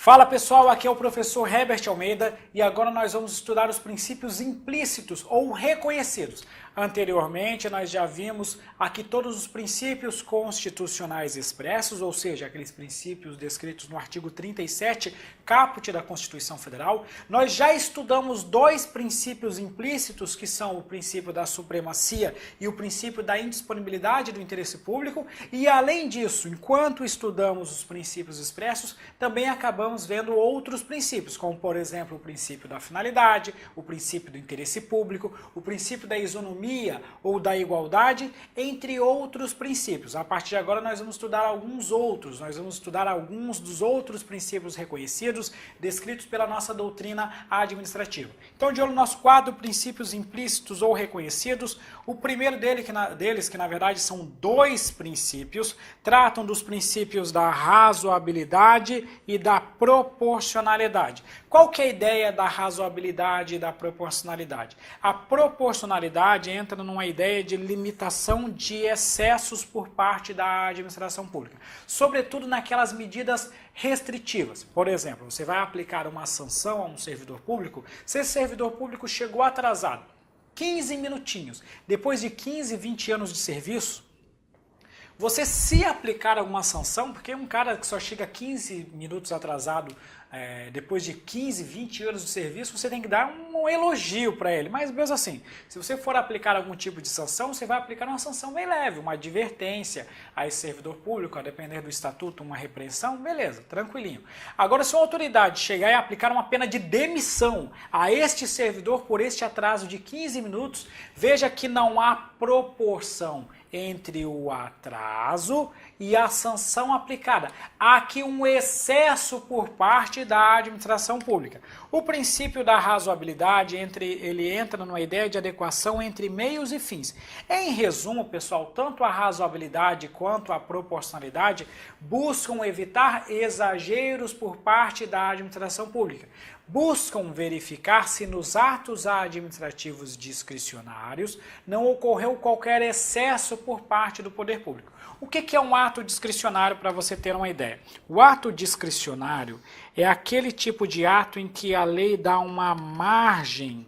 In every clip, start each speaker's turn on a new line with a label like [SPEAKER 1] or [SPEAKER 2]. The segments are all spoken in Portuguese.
[SPEAKER 1] Fala pessoal, aqui é o professor Herbert Almeida e agora nós vamos estudar os princípios implícitos ou reconhecidos. Anteriormente nós já vimos aqui todos os princípios constitucionais expressos, ou seja, aqueles princípios descritos no artigo 37, caput da Constituição Federal. Nós já estudamos dois princípios implícitos, que são o princípio da supremacia e o princípio da indisponibilidade do interesse público, e além disso, enquanto estudamos os princípios expressos, também acabamos vendo outros princípios, como por exemplo o princípio da finalidade, o princípio do interesse público, o princípio da isonomia ou da igualdade, entre outros princípios. A partir de agora nós vamos estudar alguns outros, nós vamos estudar alguns dos outros princípios reconhecidos, descritos pela nossa doutrina administrativa. Então, de olho no nosso quadro, princípios implícitos ou reconhecidos, o primeiro deles, que na verdade são dois princípios, tratam dos princípios da razoabilidade e da proporcionalidade. Qual que é a ideia da razoabilidade e da proporcionalidade? A proporcionalidade entra numa ideia de limitação de excessos por parte da administração pública, sobretudo naquelas medidas restritivas. Por exemplo, você vai aplicar uma sanção a um servidor público, se esse servidor público chegou atrasado 15 minutinhos, depois de 15, 20 anos de serviço, você se aplicar alguma sanção, porque um cara que só chega 15 minutos atrasado, depois de 15, 20 anos de serviço, você tem que dar um elogio para ele. Mas mesmo assim, se você for aplicar algum tipo de sanção, você vai aplicar uma sanção bem leve, uma advertência a esse servidor público, a depender do estatuto, uma repreensão, beleza, tranquilinho. Agora, se uma autoridade chegar e aplicar uma pena de demissão a este servidor por este atraso de 15 minutos, veja que não há proporção entre o atraso e a sanção aplicada. Há aqui um excesso por parte da administração pública. O princípio da razoabilidade, ele entra numa ideia de adequação entre meios e fins. Em resumo, pessoal, tanto a razoabilidade quanto a proporcionalidade buscam evitar exageros por parte da administração pública. Buscam verificar se nos atos administrativos discricionários não ocorreu qualquer excesso por parte do poder público. O que é um ato discricionário, para você ter uma ideia? O ato discricionário é aquele tipo de ato em que a lei dá uma margem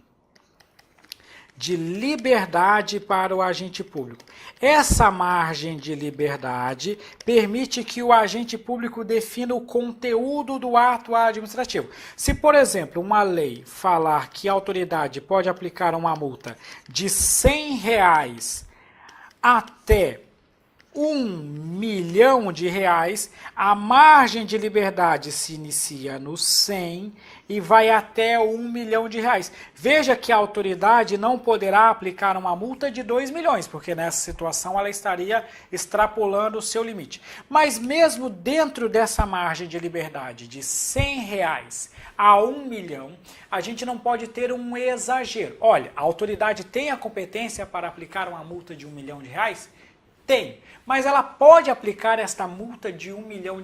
[SPEAKER 1] de liberdade para o agente público. Essa margem de liberdade permite que o agente público defina o conteúdo do ato administrativo. Se, por exemplo, uma lei falar que a autoridade pode aplicar uma multa de R$100 até R$1 milhão, a margem de liberdade se inicia no 100 e vai até R$1 milhão. Veja que a autoridade não poderá aplicar uma multa de 2 milhões, porque nessa situação ela estaria extrapolando o seu limite. Mas mesmo dentro dessa margem de liberdade de R$100 a 1 milhão, a gente não pode ter um exagero. Olha, a autoridade tem a competência para aplicar uma multa de R$1 milhão? Tem, mas ela pode aplicar esta multa de R$1 milhão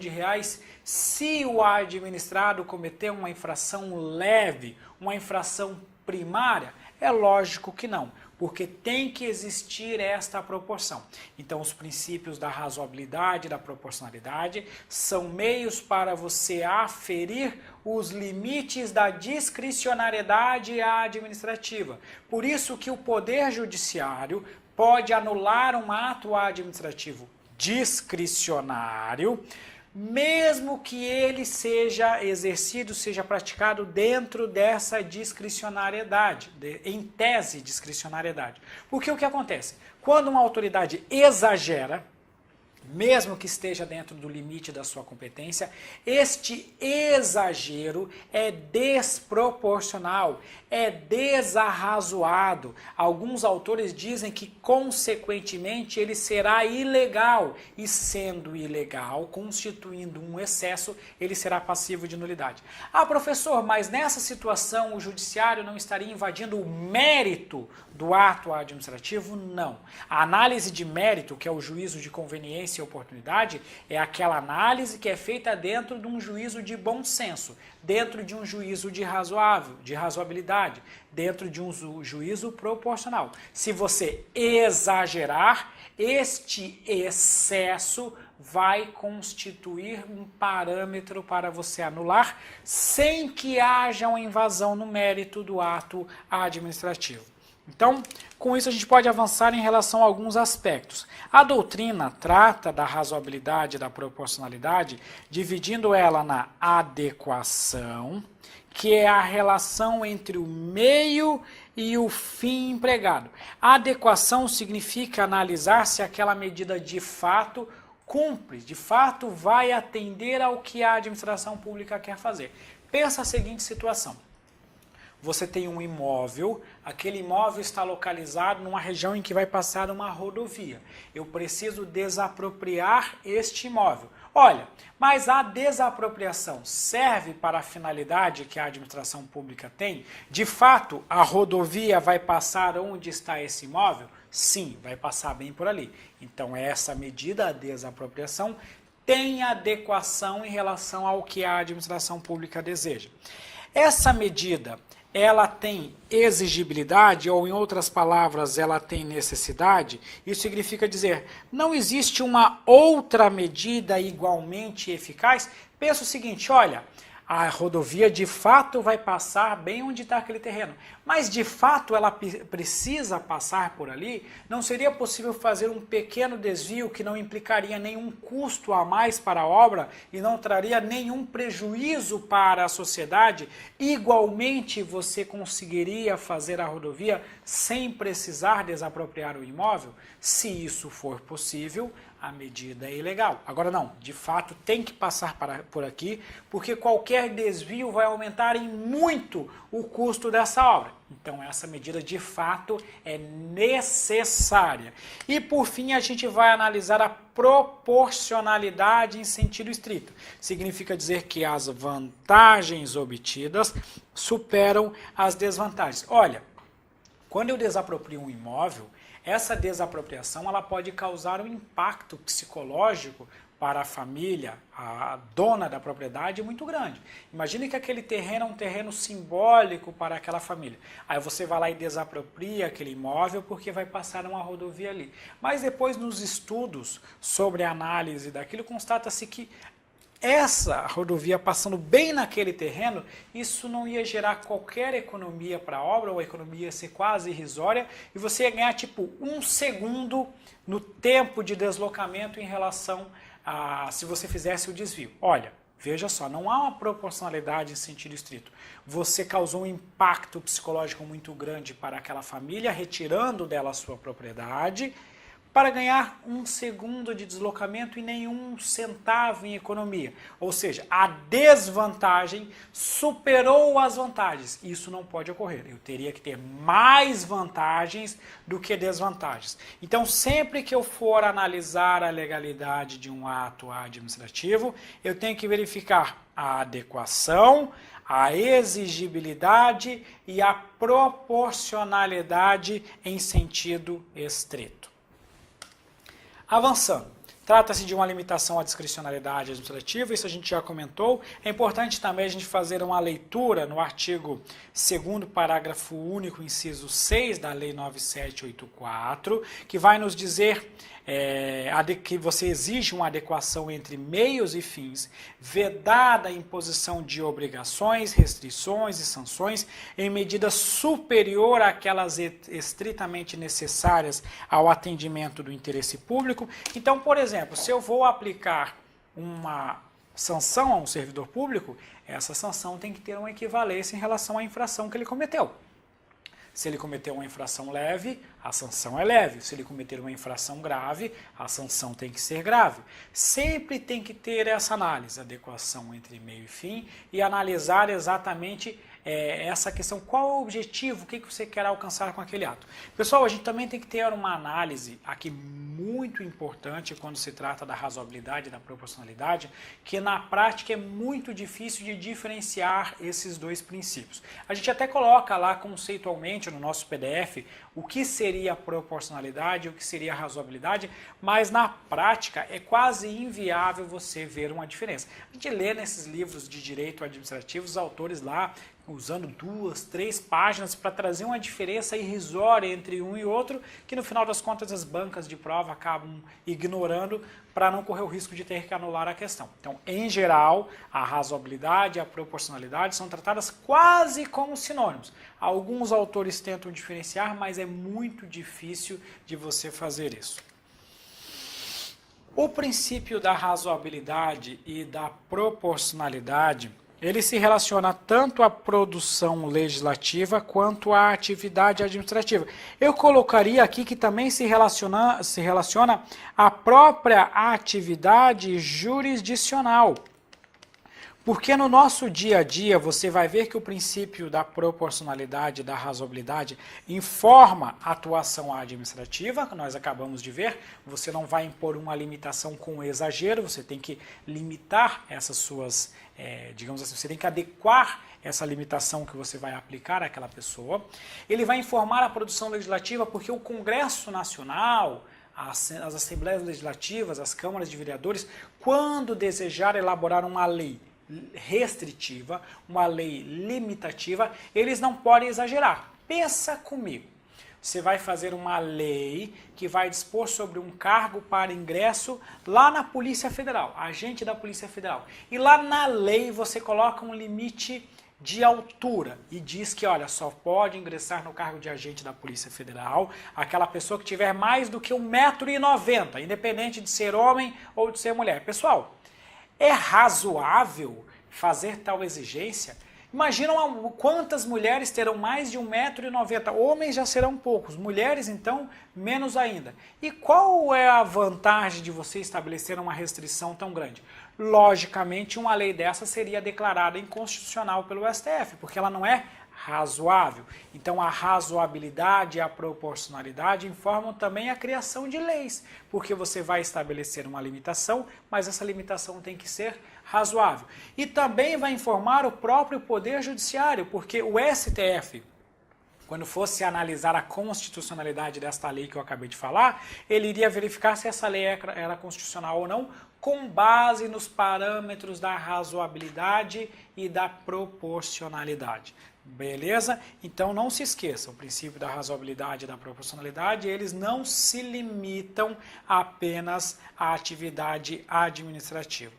[SPEAKER 1] se o administrado cometer uma infração leve, uma infração primária? É lógico que não, porque tem que existir esta proporção. Então, os princípios da razoabilidade e da proporcionalidade são meios para você aferir os limites da discricionariedade administrativa. Por isso que o Poder Judiciário pode anular um ato administrativo discricionário, mesmo que ele seja exercido, seja praticado dentro dessa discricionariedade, em tese discricionariedade. Porque o que acontece? Quando uma autoridade exagera, mesmo que esteja dentro do limite da sua competência, este exagero é desproporcional, é desarrazoado. Alguns autores dizem que, consequentemente, ele será ilegal, e sendo ilegal, constituindo um excesso, ele será passivo de nulidade. Ah, professor, mas nessa situação o judiciário não estaria invadindo o mérito do ato administrativo? Não. A análise de mérito, que é o juízo de conveniência e oportunidade, é aquela análise que é feita dentro de um juízo de bom senso, dentro de um juízo de razoabilidade, dentro de um juízo proporcional. Se você exagerar, este excesso vai constituir um parâmetro para você anular sem que haja uma invasão no mérito do ato administrativo. Então, com isso a gente pode avançar em relação a alguns aspectos. A doutrina trata da razoabilidade e da proporcionalidade, dividindo ela na adequação, que é a relação entre o meio e o fim empregado. A adequação significa analisar se aquela medida de fato cumpre, de fato vai atender ao que a administração pública quer fazer. Pensa a seguinte situação. Você tem um imóvel, aquele imóvel está localizado numa região em que vai passar uma rodovia. Eu preciso desapropriar este imóvel. Olha, mas a desapropriação serve para a finalidade que a administração pública tem? De fato, a rodovia vai passar onde está esse imóvel? Sim, vai passar bem por ali. Então, essa medida, a desapropriação, tem adequação em relação ao que a administração pública deseja. Essa medida, ela tem exigibilidade, ou em outras palavras, ela tem necessidade. Isso significa dizer, não existe uma outra medida igualmente eficaz? Pensa o seguinte, olha, a rodovia de fato vai passar bem onde está aquele terreno, mas de fato ela precisa passar por ali? Não seria possível fazer um pequeno desvio que não implicaria nenhum custo a mais para a obra e não traria nenhum prejuízo para a sociedade? Igualmente você conseguiria fazer a rodovia sem precisar desapropriar o imóvel? Se isso for possível, a medida é ilegal. Agora não, de fato tem que passar por aqui, porque qualquer desvio vai aumentar em muito o custo dessa obra. Então essa medida de fato é necessária. E por fim a gente vai analisar a proporcionalidade em sentido estrito. Significa dizer que as vantagens obtidas superam as desvantagens. Olha, quando eu desaproprio um imóvel, essa desapropriação ela pode causar um impacto psicológico para a família, a dona da propriedade, muito grande. Imagine que aquele terreno é um terreno simbólico para aquela família. Aí você vai lá e desapropria aquele imóvel porque vai passar uma rodovia ali. Mas depois nos estudos sobre a análise daquilo, constata-se que essa rodovia passando bem naquele terreno, isso não ia gerar qualquer economia para a obra, ou a economia ia ser quase irrisória, e você ia ganhar tipo 1 segundo no tempo de deslocamento em relação a se você fizesse o desvio. Olha, veja só, não há uma proporcionalidade em sentido estrito. Você causou um impacto psicológico muito grande para aquela família, retirando dela a sua propriedade, para ganhar 1 segundo de deslocamento e nenhum centavo em economia. Ou seja, a desvantagem superou as vantagens. Isso não pode ocorrer. Eu teria que ter mais vantagens do que desvantagens. Então, sempre que eu for analisar a legalidade de um ato administrativo, eu tenho que verificar a adequação, a exigibilidade e a proporcionalidade em sentido estrito. Avançando, trata-se de uma limitação à discricionalidade administrativa, isso a gente já comentou. É importante também a gente fazer uma leitura no artigo 2º, parágrafo único, inciso 6 da Lei 9784, que vai nos dizer que você exige uma adequação entre meios e fins, vedada a imposição de obrigações, restrições e sanções em medida superior àquelas estritamente necessárias ao atendimento do interesse público. Então, por exemplo, se eu vou aplicar uma sanção a um servidor público, essa sanção tem que ter uma equivalência em relação à infração que ele cometeu. Se ele cometeu uma infração leve, a sanção é leve. Se ele cometer uma infração grave, a sanção tem que ser grave. Sempre tem que ter essa análise, adequação entre meio e fim, e analisar exatamente essa questão, qual é o objetivo, o que você quer alcançar com aquele ato. Pessoal, a gente também tem que ter uma análise aqui muito importante quando se trata da razoabilidade e da proporcionalidade, que na prática é muito difícil de diferenciar esses dois princípios. A gente até coloca lá conceitualmente no nosso PDF o que seria a proporcionalidade e o que seria a razoabilidade, mas na prática é quase inviável você ver uma diferença. A gente lê nesses livros de direito administrativo, os autores lá usando 2, 3 páginas para trazer uma diferença irrisória entre um e outro, que no final das contas as bancas de prova acabam ignorando para não correr o risco de ter que anular a questão. Então, em geral, a razoabilidade e a proporcionalidade são tratadas quase como sinônimos. Alguns autores tentam diferenciar, mas é muito difícil de você fazer isso. O princípio da razoabilidade e da proporcionalidade, ele se relaciona tanto à produção legislativa quanto à atividade administrativa. Eu colocaria aqui que também se relaciona à própria atividade jurisdicional. Porque no nosso dia a dia você vai ver que o princípio da proporcionalidade e da razoabilidade informa a atuação administrativa, que nós acabamos de ver. Você não vai impor uma limitação com exagero, você tem que limitar essas suas, digamos assim, você tem que adequar essa limitação que você vai aplicar àquela pessoa. Ele vai informar a produção legislativa porque o Congresso Nacional, as Assembleias Legislativas, as Câmaras de Vereadores, quando desejar elaborar uma lei restritiva, uma lei limitativa, eles não podem exagerar. Pensa comigo, você vai fazer uma lei que vai dispor sobre um cargo para ingresso lá na Polícia Federal, agente da Polícia Federal, e lá na lei você coloca um limite de altura e diz que, olha, só pode ingressar no cargo de agente da Polícia Federal aquela pessoa que tiver mais do que 1,90 m, independente de ser homem ou de ser mulher. Pessoal, é razoável fazer tal exigência? Imaginam quantas mulheres terão mais de 1,90 m. Homens já serão poucos, mulheres então menos ainda. E qual é a vantagem de você estabelecer uma restrição tão grande? Logicamente, uma lei dessa seria declarada inconstitucional pelo STF, porque ela não é razoável. Então, a razoabilidade e a proporcionalidade informam também a criação de leis, porque você vai estabelecer uma limitação, mas essa limitação tem que ser razoável. E também vai informar o próprio Poder Judiciário, porque o STF, quando fosse analisar a constitucionalidade desta lei que eu acabei de falar, ele iria verificar se essa lei era constitucional ou não, com base nos parâmetros da razoabilidade e da proporcionalidade. Beleza? Então não se esqueça, o princípio da razoabilidade e da proporcionalidade, eles não se limitam apenas à atividade administrativa.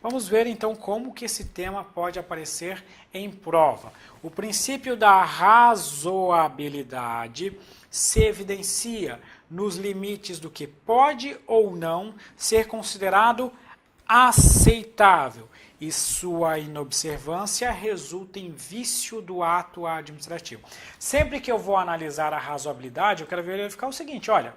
[SPEAKER 1] Vamos ver então como que esse tema pode aparecer em prova. O princípio da razoabilidade se evidencia nos limites do que pode ou não ser considerado aceitável e sua inobservância resulta em vício do ato administrativo. Sempre que eu vou analisar a razoabilidade, eu quero verificar o seguinte, olha,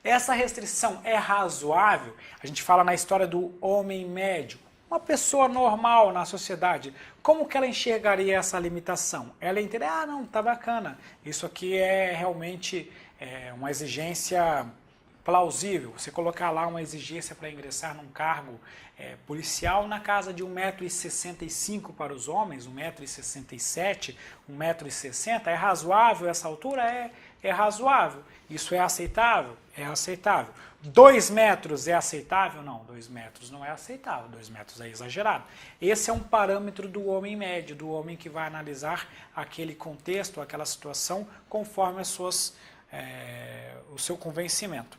[SPEAKER 1] essa restrição é razoável? A gente fala na história do homem médio, uma pessoa normal na sociedade, como que ela enxergaria essa limitação? Ela entenderia, ah não, tá bacana, isso aqui é realmente uma exigência plausível, você colocar lá uma exigência para ingressar num cargo policial na casa de 1,65 m para os homens, 1,67 m, 1,60 m, é razoável essa altura? É razoável. Isso é aceitável? É aceitável. 2 metros é aceitável? Não, 2 metros não é aceitável, 2 metros é exagerado. Esse é um parâmetro do homem médio, do homem que vai analisar aquele contexto, aquela situação, conforme o seu convencimento.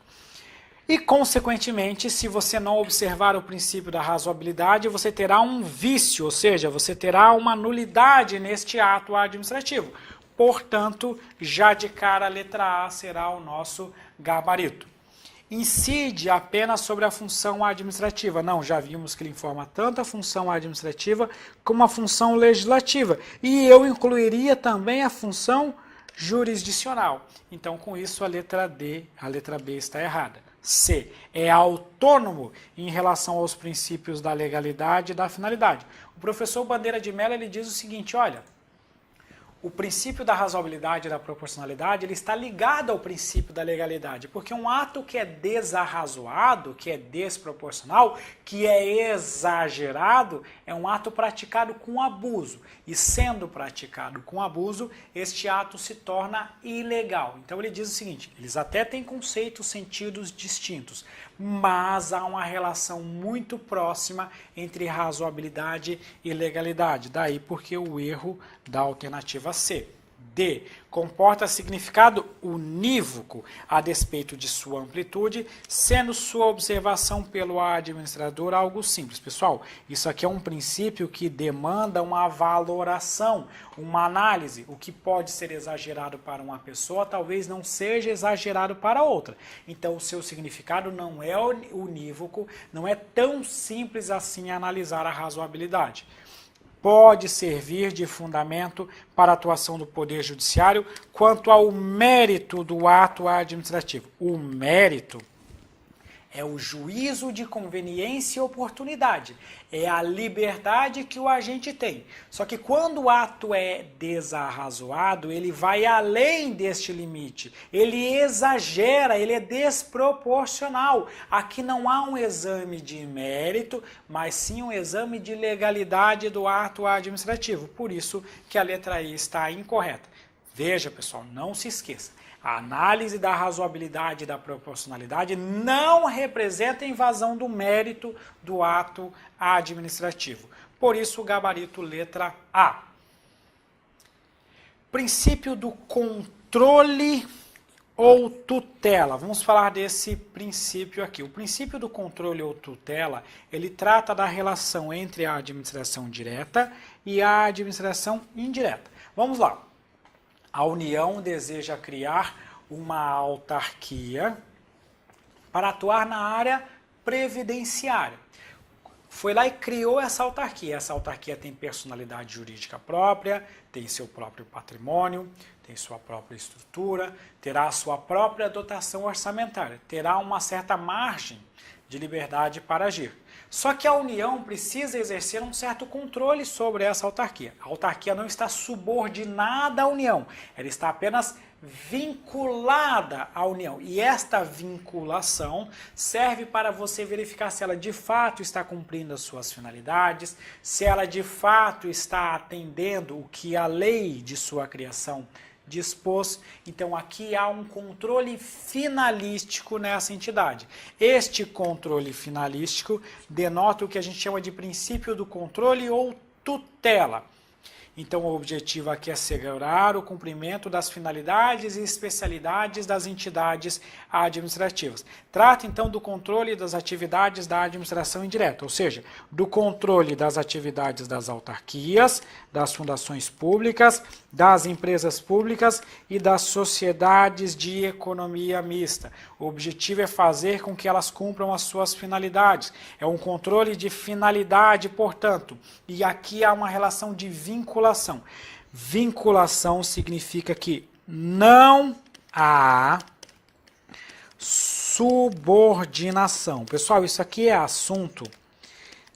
[SPEAKER 1] E, consequentemente, se você não observar o princípio da razoabilidade, você terá um vício, ou seja, você terá uma nulidade neste ato administrativo. Portanto, já de cara, a letra A será o nosso gabarito. Incide apenas sobre a função administrativa. Não, já vimos que ele informa tanto a função administrativa como a função legislativa. E eu incluiria também a função jurisdicional. Então, com isso, a letra B está errada. C. É autônomo em relação aos princípios da legalidade e da finalidade. O professor Bandeira de Mello ele diz o seguinte, olha, o princípio da razoabilidade e da proporcionalidade ele está ligado ao princípio da legalidade, porque um ato que é desarrazoado, que é desproporcional, que é exagerado, é um ato praticado com abuso. E sendo praticado com abuso, este ato se torna ilegal. Então ele diz o seguinte, eles até têm conceitos, sentidos distintos, mas há uma relação muito próxima entre razoabilidade e legalidade. Daí porque o erro da alternativa C. D. Comporta significado unívoco a despeito de sua amplitude, sendo sua observação pelo administrador algo simples. Pessoal, isso aqui é um princípio que demanda uma valoração, uma análise. O que pode ser exagerado para uma pessoa, talvez não seja exagerado para outra. Então, o seu significado não é unívoco, não é tão simples assim analisar a razoabilidade. Pode servir de fundamento para a atuação do Poder Judiciário quanto ao mérito do ato administrativo. O mérito é o juízo de conveniência e oportunidade, é a liberdade que o agente tem. Só que quando o ato é desarrazoado, ele vai além deste limite, ele exagera, ele é desproporcional. Aqui não há um exame de mérito, mas sim um exame de legalidade do ato administrativo. Por isso que a letra I está incorreta. Veja, pessoal, não se esqueça. A análise da razoabilidade e da proporcionalidade não representa invasão do mérito do ato administrativo. Por isso, o gabarito letra A. Princípio do controle ou tutela. Vamos falar desse princípio aqui. O princípio do controle ou tutela, ele trata da relação entre a administração direta e a administração indireta. Vamos lá. A União deseja criar uma autarquia para atuar na área previdenciária. Foi lá e criou essa autarquia. Essa autarquia tem personalidade jurídica própria, tem seu próprio patrimônio, tem sua própria estrutura, terá sua própria dotação orçamentária, terá uma certa margem de liberdade para agir. Só que a União precisa exercer um certo controle sobre essa autarquia. A autarquia não está subordinada à União, ela está apenas vinculada à União. E esta vinculação serve para você verificar se ela de fato está cumprindo as suas finalidades, se ela de fato está atendendo o que a lei de sua criação dispôs. Então aqui há um controle finalístico nessa entidade. Este controle finalístico denota o que a gente chama de princípio do controle ou tutela. Então o objetivo aqui é assegurar o cumprimento das finalidades e especialidades das entidades administrativas. Trata então do controle das atividades da administração indireta, ou seja, do controle das atividades das autarquias, das fundações públicas, das empresas públicas e das sociedades de economia mista. O objetivo é fazer com que elas cumpram as suas finalidades. É um controle de finalidade, portanto, e aqui há uma relação de vinculação. Vinculação significa que não há subordinação. Pessoal, isso aqui é assunto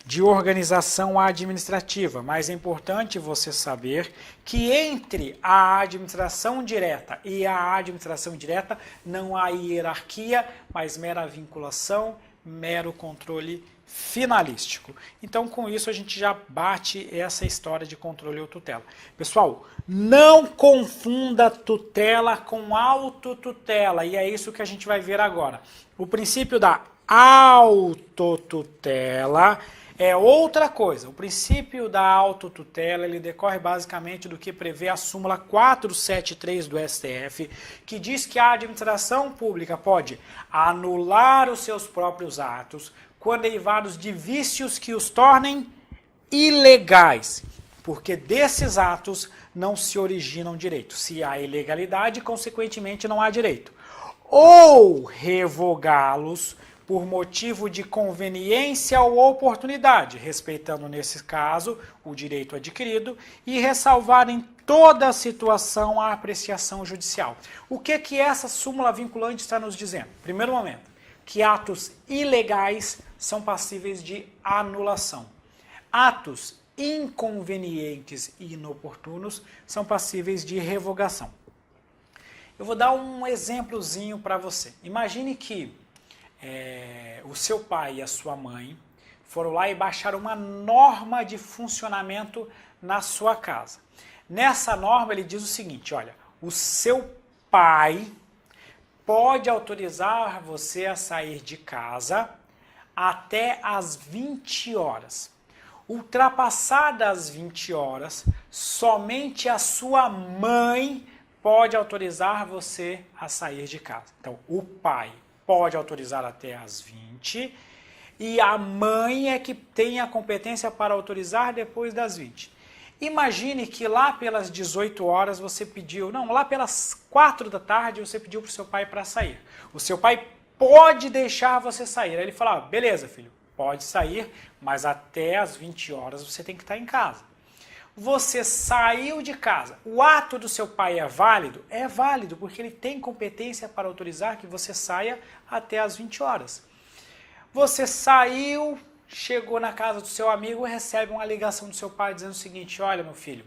[SPEAKER 1] de organização administrativa, mas é importante você saber que entre a administração direta e a administração indireta não há hierarquia, mas mera vinculação, mero controle finalístico. Então, com isso, a gente já bate essa história de controle ou tutela. Pessoal, não confunda tutela com autotutela, e é isso que a gente vai ver agora. O princípio da autotutela é outra coisa. O princípio da autotutela, ele decorre basicamente do que prevê a súmula 473 do STF, que diz que a administração pública pode anular os seus próprios atos quando derivados de vícios que os tornem ilegais, porque desses atos não se originam direitos. Se há ilegalidade, consequentemente não há direito. Ou revogá-los por motivo de conveniência ou oportunidade, respeitando, nesse caso, o direito adquirido, e ressalvar em toda a situação a apreciação judicial. O que essa súmula vinculante está nos dizendo? Primeiro momento, que atos ilegais são passíveis de anulação. Atos inconvenientes e inoportunos são passíveis de revogação. Eu vou dar um exemplozinho para você. Imagine que o seu pai e a sua mãe foram lá e baixaram uma norma de funcionamento na sua casa. Nessa norma ele diz o seguinte, olha, o seu pai pode autorizar você a sair de casa até às 20 horas. Ultrapassadas as 20 horas, somente a sua mãe pode autorizar você a sair de casa. Então, o pai pode autorizar até às 20 e a mãe é que tem a competência para autorizar depois das 20. Imagine que lá pelas 18 horas você pediu, não, lá pelas 4 da tarde você pediu para o seu pai para sair. O seu pai pode deixar você sair. Aí ele fala, beleza filho, pode sair, mas até as 20 horas você tem que estar em casa. Você saiu de casa, o ato do seu pai é válido? É válido, porque ele tem competência para autorizar que você saia até as 20 horas. Você saiu, chegou na casa do seu amigo e recebe uma ligação do seu pai dizendo o seguinte, olha meu filho,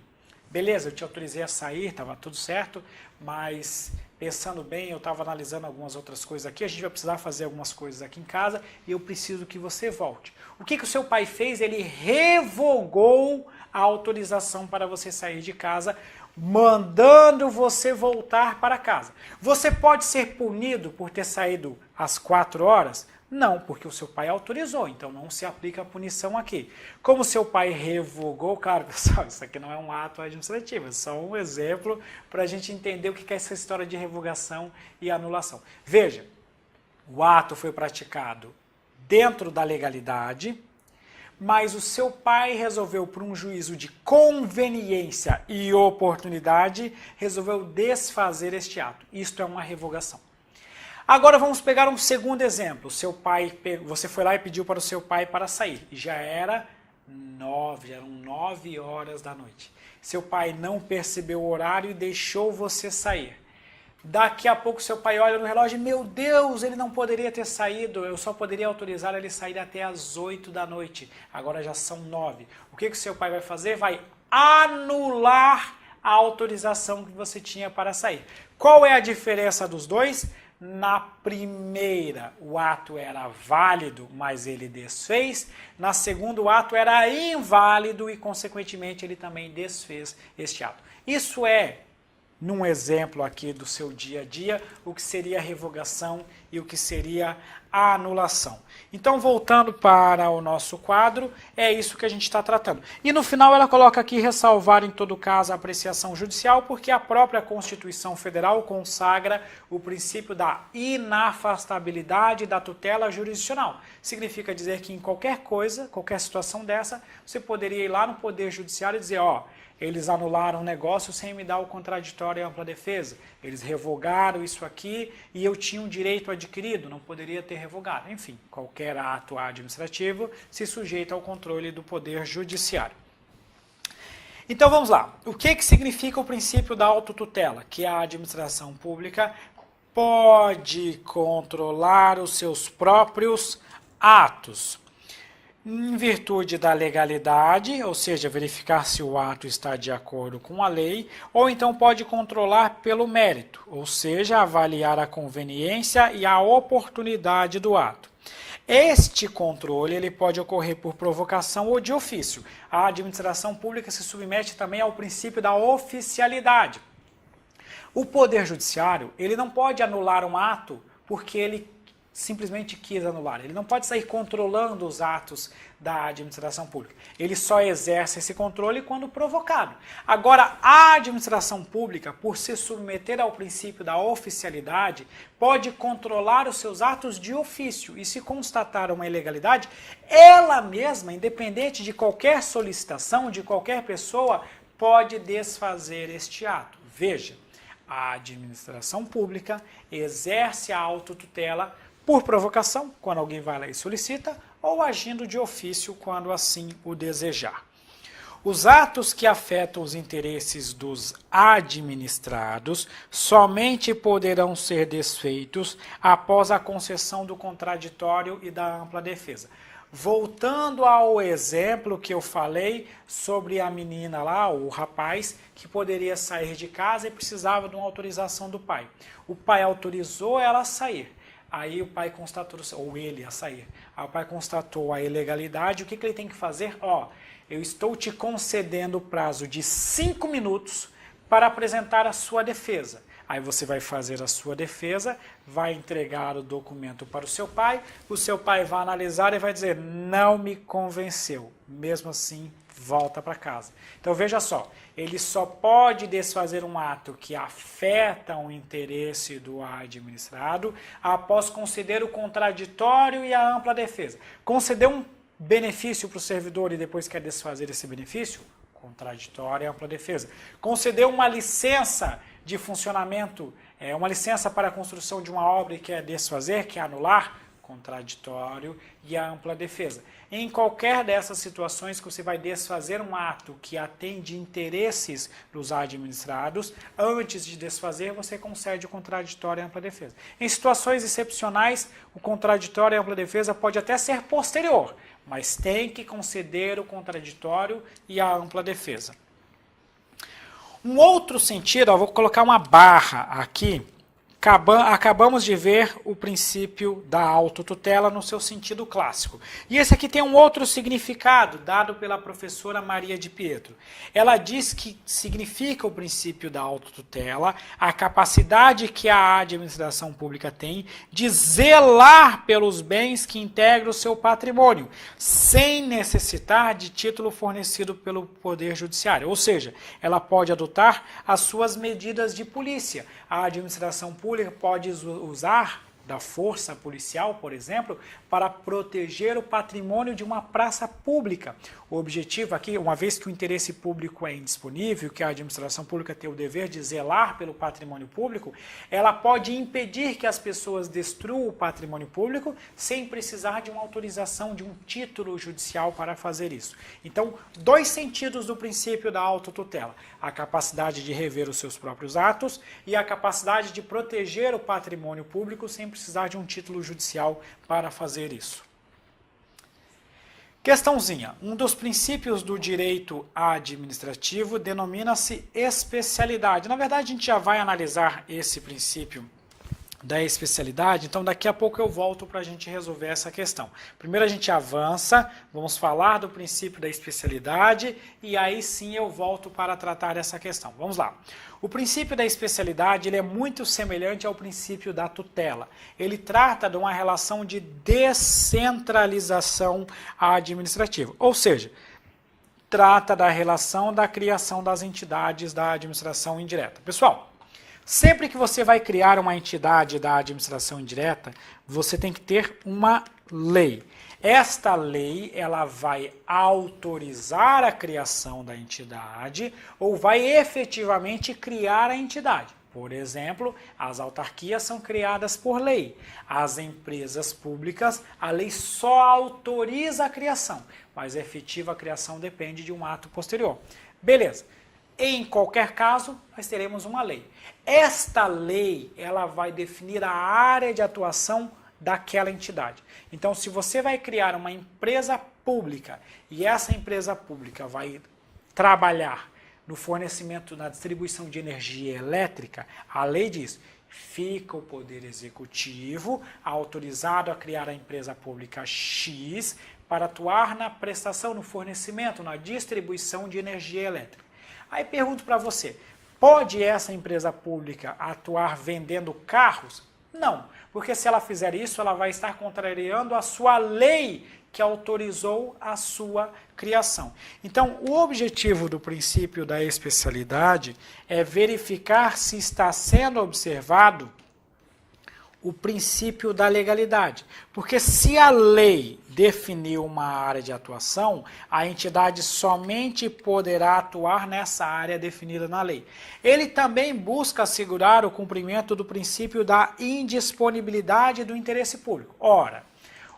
[SPEAKER 1] beleza, eu te autorizei a sair, estava tudo certo, mas pensando bem, eu estava analisando algumas outras coisas aqui, a gente vai precisar fazer algumas coisas aqui em casa e eu preciso que você volte. O que o seu pai fez? Ele revogou a autorização para você sair de casa, mandando você voltar para casa. Você pode ser punido por ter saído às 4 horas? Não, porque o seu pai autorizou, então não se aplica a punição aqui. Como o seu pai revogou, claro, pessoal, isso aqui não é um ato administrativo, é só um exemplo para a gente entender o que é essa história de revogação e anulação. Veja, o ato foi praticado dentro da legalidade, mas o seu pai resolveu, por um juízo de conveniência e oportunidade, resolveu desfazer este ato. Isto é uma revogação. Agora vamos pegar um segundo exemplo. Você foi lá e pediu para o seu pai para sair. E já eram 9 horas da noite. Seu pai não percebeu o horário e deixou você sair. Daqui a pouco seu pai olha no relógio e, meu Deus, ele não poderia ter saído, eu só poderia autorizar ele sair até às 8 da noite. Agora já são 9. O que o seu pai vai fazer? Vai anular a autorização que você tinha para sair. Qual é a diferença dos dois? Na primeira, o ato era válido, mas ele desfez. Na segunda, o ato era inválido e, consequentemente, ele também desfez este ato. Isso é, num exemplo aqui do seu dia a dia, o que seria a revogação e o que seria a anulação. Então, voltando para o nosso quadro, é isso que a gente está tratando. E no final ela coloca aqui ressalvar em todo caso a apreciação judicial, porque a própria Constituição Federal consagra o princípio da inafastabilidade da tutela jurisdicional. Significa dizer que em qualquer coisa, qualquer situação dessa, você poderia ir lá no Poder Judiciário e dizer, ó, eles anularam o negócio sem me dar o contraditório e ampla defesa. Eles revogaram isso aqui e eu tinha um direito adquirido, não poderia ter revogado. Enfim, qualquer ato administrativo se sujeita ao controle do Poder Judiciário. Então vamos lá. O que significa o princípio da autotutela? Que a administração pública pode controlar os seus próprios atos. Em virtude da legalidade, ou seja, verificar se o ato está de acordo com a lei, ou então pode controlar pelo mérito, ou seja, avaliar a conveniência e a oportunidade do ato. Este controle ele pode ocorrer por provocação ou de ofício. A administração pública se submete também ao princípio da oficialidade. O Poder Judiciário ele não pode anular um ato porque ele simplesmente quis anular. Ele não pode sair controlando os atos da administração pública. Ele só exerce esse controle quando provocado. Agora, a administração pública, por se submeter ao princípio da oficialidade, pode controlar os seus atos de ofício e, se constatar uma ilegalidade, ela mesma, independente de qualquer solicitação, de qualquer pessoa, pode desfazer este ato. Veja, a administração pública exerce a autotutela por provocação, quando alguém vai lá e solicita, ou agindo de ofício, quando assim o desejar. Os atos que afetam os interesses dos administrados somente poderão ser desfeitos após a concessão do contraditório e da ampla defesa. Voltando ao exemplo que eu falei sobre a menina lá, o rapaz, que poderia sair de casa e precisava de uma autorização do pai. O pai autorizou ela a sair. Aí o pai constatou, ou ele a sair, aí o pai constatou a ilegalidade, o que ele tem que fazer? Ó, eu estou te concedendo o prazo de 5 minutos para apresentar a sua defesa. Aí você vai fazer a sua defesa, vai entregar o documento para o seu pai vai analisar e vai dizer, não me convenceu. Mesmo assim, volta para casa. Então veja só, ele só pode desfazer um ato que afeta o interesse do administrado após conceder o contraditório e a ampla defesa. Conceder um benefício para o servidor e depois quer desfazer esse benefício? Contraditório e ampla defesa. Conceder uma licença de funcionamento, uma licença para a construção de uma obra e quer desfazer, quer anular? Contraditório e a ampla defesa. Em qualquer dessas situações que você vai desfazer um ato que atende interesses dos administrados, antes de desfazer, você concede o contraditório e a ampla defesa. Em situações excepcionais, o contraditório e a ampla defesa pode até ser posterior, mas tem que conceder o contraditório e a ampla defesa. Um outro sentido, vou colocar uma barra aqui, acabamos de ver o princípio da autotutela no seu sentido clássico. E esse aqui tem um outro significado dado pela professora Maria de Pietro. Ela diz que significa o princípio da autotutela a capacidade que a administração pública tem de zelar pelos bens que integram o seu patrimônio, sem necessitar de título fornecido pelo Poder Judiciário. Ou seja, ela pode adotar as suas medidas de polícia. A administração pública pode usar da força policial, por exemplo, para proteger o patrimônio de uma praça pública. O objetivo aqui, uma vez que o interesse público é indisponível, que a administração pública tem o dever de zelar pelo patrimônio público, ela pode impedir que as pessoas destruam o patrimônio público sem precisar de uma autorização, de um título judicial para fazer isso. Então, dois sentidos do princípio da autotutela: a capacidade de rever os seus próprios atos e a capacidade de proteger o patrimônio público sem precisar de um título judicial para fazer isso. Questãozinha. Um dos princípios do direito administrativo denomina-se especialidade. Na verdade, a gente já vai analisar esse princípio da especialidade, então daqui a pouco eu volto para a gente resolver essa questão. Primeiro a gente avança, vamos falar do princípio da especialidade e aí sim eu volto para tratar essa questão. Vamos lá. O princípio da especialidade ele é muito semelhante ao princípio da tutela. Ele trata de uma relação de descentralização administrativa, ou seja, trata da relação da criação das entidades da administração indireta. Pessoal, sempre que você vai criar uma entidade da administração indireta, você tem que ter uma lei. Esta lei ela vai autorizar a criação da entidade ou vai efetivamente criar a entidade. Por exemplo, as autarquias são criadas por lei. As empresas públicas, a lei só autoriza a criação, mas a efetiva criação depende de um ato posterior. Beleza. Em qualquer caso, nós teremos uma lei. Esta lei, ela vai definir a área de atuação daquela entidade. Então, se você vai criar uma empresa pública e essa empresa pública vai trabalhar no fornecimento, na distribuição de energia elétrica, a lei diz, fica o Poder Executivo autorizado a criar a empresa pública X para atuar na prestação, no fornecimento, na distribuição de energia elétrica. Aí pergunto para você, pode essa empresa pública atuar vendendo carros? Não, porque se ela fizer isso, ela vai estar contrariando a sua lei que autorizou a sua criação. Então, o objetivo do princípio da especialidade é verificar se está sendo observado o princípio da legalidade. Porque se a lei definiu uma área de atuação, a entidade somente poderá atuar nessa área definida na lei. Ele também busca assegurar o cumprimento do princípio da indisponibilidade do interesse público. Ora,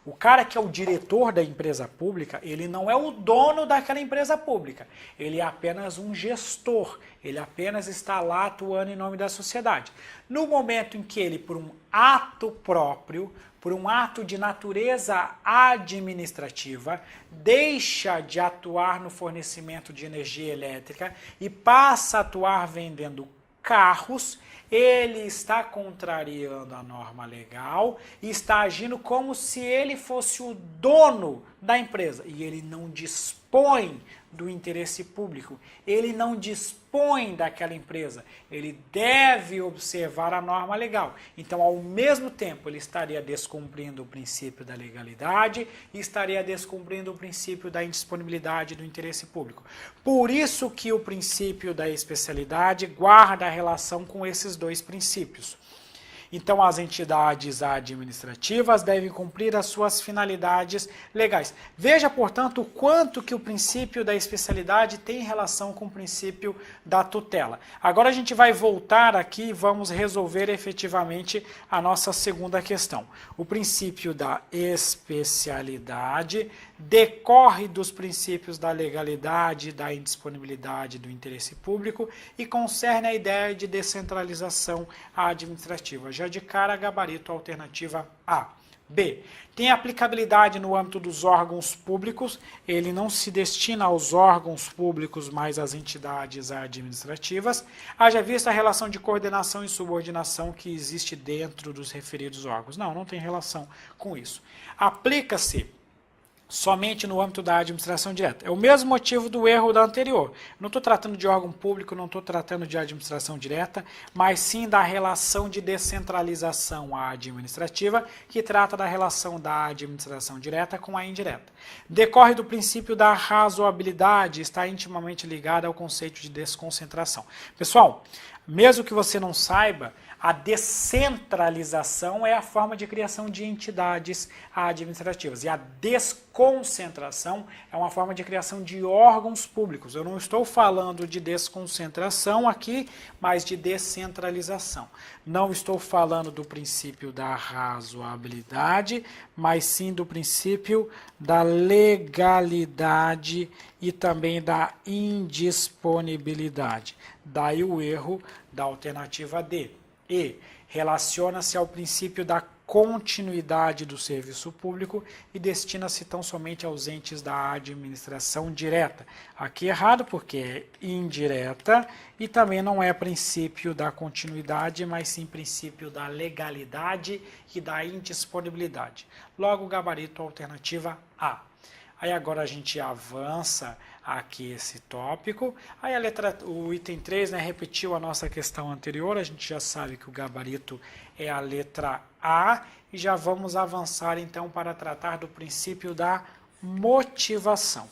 [SPEAKER 1] o cara que é o diretor da empresa pública, ele não é o dono daquela empresa pública. Ele é apenas um gestor. Ele apenas está lá atuando em nome da sociedade. No momento em que ele, por um ato próprio, por um ato de natureza administrativa, deixa de atuar no fornecimento de energia elétrica e passa a atuar vendendo carros, ele está contrariando a norma legal e está agindo como se ele fosse o dono da empresa. E ele não dispõe do interesse público, ele não dispõe daquela empresa, ele deve observar a norma legal. Então, ao mesmo tempo, ele estaria descumprindo o princípio da legalidade e estaria descumprindo o princípio da indisponibilidade do interesse público. Por isso que o princípio da especialidade guarda a relação com esses dois princípios. Então, as entidades administrativas devem cumprir as suas finalidades legais. Veja, portanto, o quanto que o princípio da especialidade tem relação com o princípio da tutela. Agora a gente vai voltar aqui e vamos resolver efetivamente a nossa segunda questão. O princípio da especialidade decorre dos princípios da legalidade, da indisponibilidade do interesse público e concerne a ideia de descentralização administrativa. Já de cara, gabarito alternativa A. B. Tem aplicabilidade no âmbito dos órgãos públicos, ele não se destina aos órgãos públicos, mas às entidades administrativas. Haja vista a relação de coordenação e subordinação que existe dentro dos referidos órgãos. Não tem relação com isso. Aplica-se somente no âmbito da administração direta. É o mesmo motivo do erro da anterior. Não estou tratando de órgão público, não estou tratando de administração direta, mas sim da relação de descentralização administrativa, que trata da relação da administração direta com a indireta. Decorre do princípio da razoabilidade, está intimamente ligado ao conceito de desconcentração. Pessoal, mesmo que você não saiba, a descentralização é a forma de criação de entidades administrativas e a desconcentração é uma forma de criação de órgãos públicos. Eu não estou falando de desconcentração aqui, mas de descentralização. Não estou falando do princípio da razoabilidade, mas sim do princípio da legalidade e também da indisponibilidade. Daí o erro da alternativa D. E relaciona-se ao princípio da continuidade do serviço público e destina-se tão somente aos entes da administração direta. Aqui errado porque é indireta e também não é princípio da continuidade, mas sim princípio da legalidade e da indisponibilidade. Logo, gabarito alternativa A. Aí agora a gente avança aqui esse tópico. Aí o item 3, repetiu a nossa questão anterior, a gente já sabe que o gabarito é a letra A e já vamos avançar então para tratar do princípio da motivação.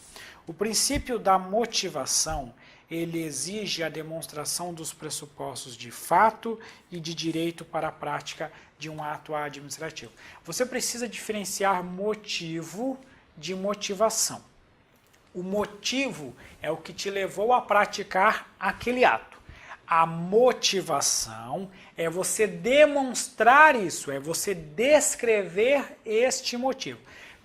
[SPEAKER 1] O princípio da motivação, ele exige a demonstração dos pressupostos de fato e de direito para a prática de um ato administrativo. Você precisa diferenciar motivo de motivação. O motivo é o que te levou a praticar aquele ato. A motivação é você demonstrar isso, é você descrever este motivo.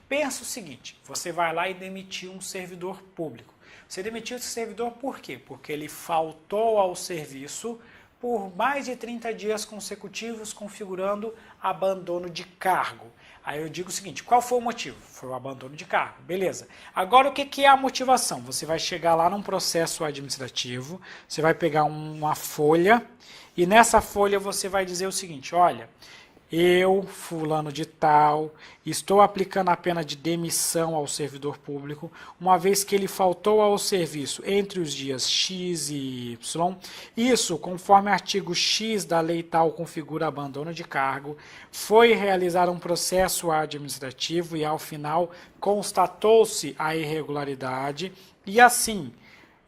[SPEAKER 1] Pensa o seguinte, você vai lá e demitiu um servidor público. Você demitiu esse servidor por quê? Porque ele faltou ao serviço por mais de 30 dias consecutivos, configurando abandono de cargo. Aí eu digo o seguinte, qual foi o motivo? Foi o abandono de cargo, beleza. Agora o que é a motivação? Você vai chegar lá num processo administrativo, você vai pegar uma folha e nessa folha você vai dizer o seguinte, olha, eu, fulano de tal, estou aplicando a pena de demissão ao servidor público, uma vez que ele faltou ao serviço entre os dias X e Y. Isso, conforme artigo X da lei tal configura abandono de cargo, foi realizado um processo administrativo e, ao final, constatou-se a irregularidade e, assim,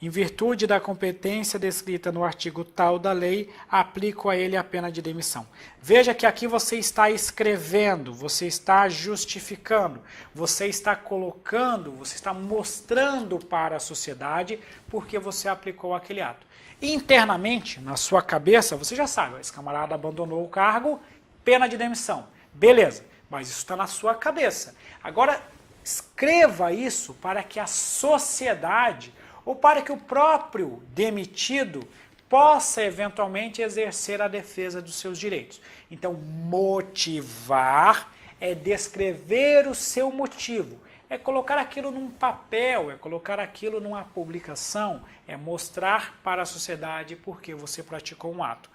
[SPEAKER 1] em virtude da competência descrita no artigo tal da lei, aplico a ele a pena de demissão. Veja que aqui você está escrevendo, você está justificando, você está colocando, você está mostrando para a sociedade porque você aplicou aquele ato. Internamente, na sua cabeça, você já sabe, esse camarada abandonou o cargo, pena de demissão. Beleza, mas isso está na sua cabeça. Agora, escreva isso para que a sociedade ou para que o próprio demitido possa eventualmente exercer a defesa dos seus direitos. Então, motivar é descrever o seu motivo, é colocar aquilo num papel, é colocar aquilo numa publicação, é mostrar para a sociedade porque você praticou um ato.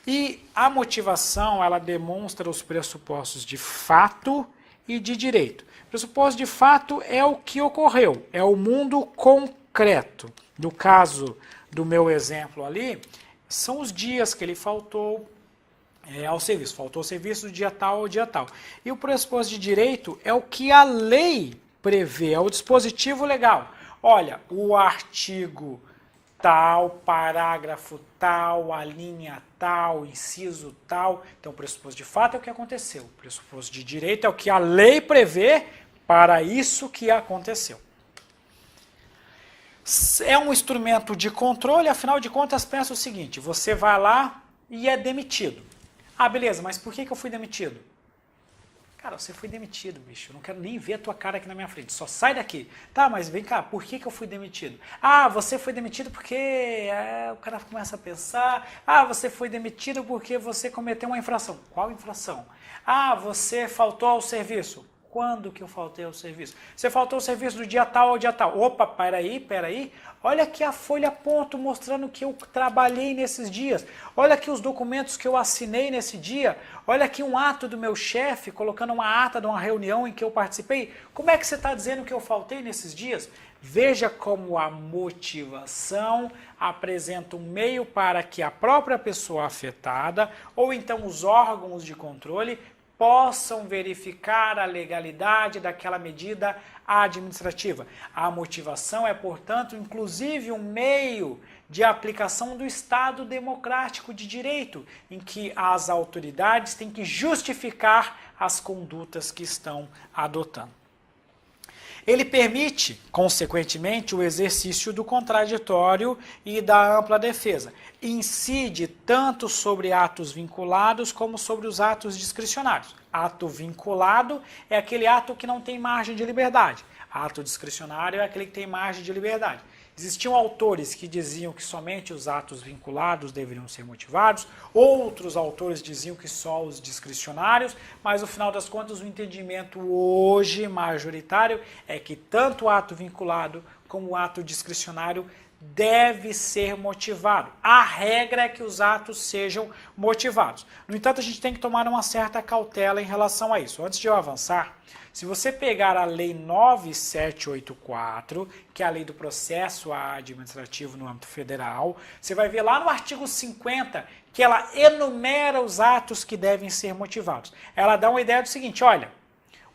[SPEAKER 1] E a motivação, ela demonstra os pressupostos de fato e de direito. O pressuposto de fato é o que ocorreu, é o mundo concreto. No caso do meu exemplo ali, são os dias que ele faltou ao serviço. Faltou o serviço do dia tal ao dia tal. E o pressuposto de direito é o que a lei prevê, é o dispositivo legal. Olha, o artigo tal, parágrafo tal, a linha tal, inciso tal. Então, o pressuposto de fato é o que aconteceu. O pressuposto de direito é o que a lei prevê para isso que aconteceu. É um instrumento de controle, afinal de contas, pensa o seguinte, você vai lá e é demitido. Ah, beleza, mas por que eu fui demitido? Cara, você foi demitido, bicho. Eu não quero nem ver a tua cara aqui na minha frente. Só sai daqui. Tá, mas vem cá, por que eu fui demitido? Ah, você foi demitido porque... o cara começa a pensar. Ah, você foi demitido porque você cometeu uma infração. Qual infração? Ah, você faltou ao serviço. Quando que eu faltei ao serviço? Você faltou ao serviço do dia tal ao dia tal. Opa, peraí. Olha aqui a folha ponto mostrando que eu trabalhei nesses dias. Olha aqui os documentos que eu assinei nesse dia. Olha aqui um ato do meu chefe colocando uma ata de uma reunião em que eu participei. Como é que você está dizendo que eu faltei nesses dias? Veja como a motivação apresenta um meio para que a própria pessoa afetada ou então os órgãos de controle possam verificar a legalidade daquela medida administrativa. A motivação é, portanto, inclusive um meio de aplicação do Estado democrático de direito, em que as autoridades têm que justificar as condutas que estão adotando. Ele permite, consequentemente, o exercício do contraditório e da ampla defesa. Incide tanto sobre atos vinculados como sobre os atos discricionários. Ato vinculado é aquele ato que não tem margem de liberdade. Ato discricionário é aquele que tem margem de liberdade. Existiam autores que diziam que somente os atos vinculados deveriam ser motivados, outros autores diziam que só os discricionários, mas no final das contas o entendimento hoje majoritário é que tanto o ato vinculado como o ato discricionário deve ser motivado. A regra é que os atos sejam motivados. No entanto, a gente tem que tomar uma certa cautela em relação a isso. Antes de eu avançar, se você pegar a Lei 9784, que é a lei do processo administrativo no âmbito federal, você vai ver lá no artigo 50 que ela enumera os atos que devem ser motivados. Ela dá uma ideia do seguinte, olha,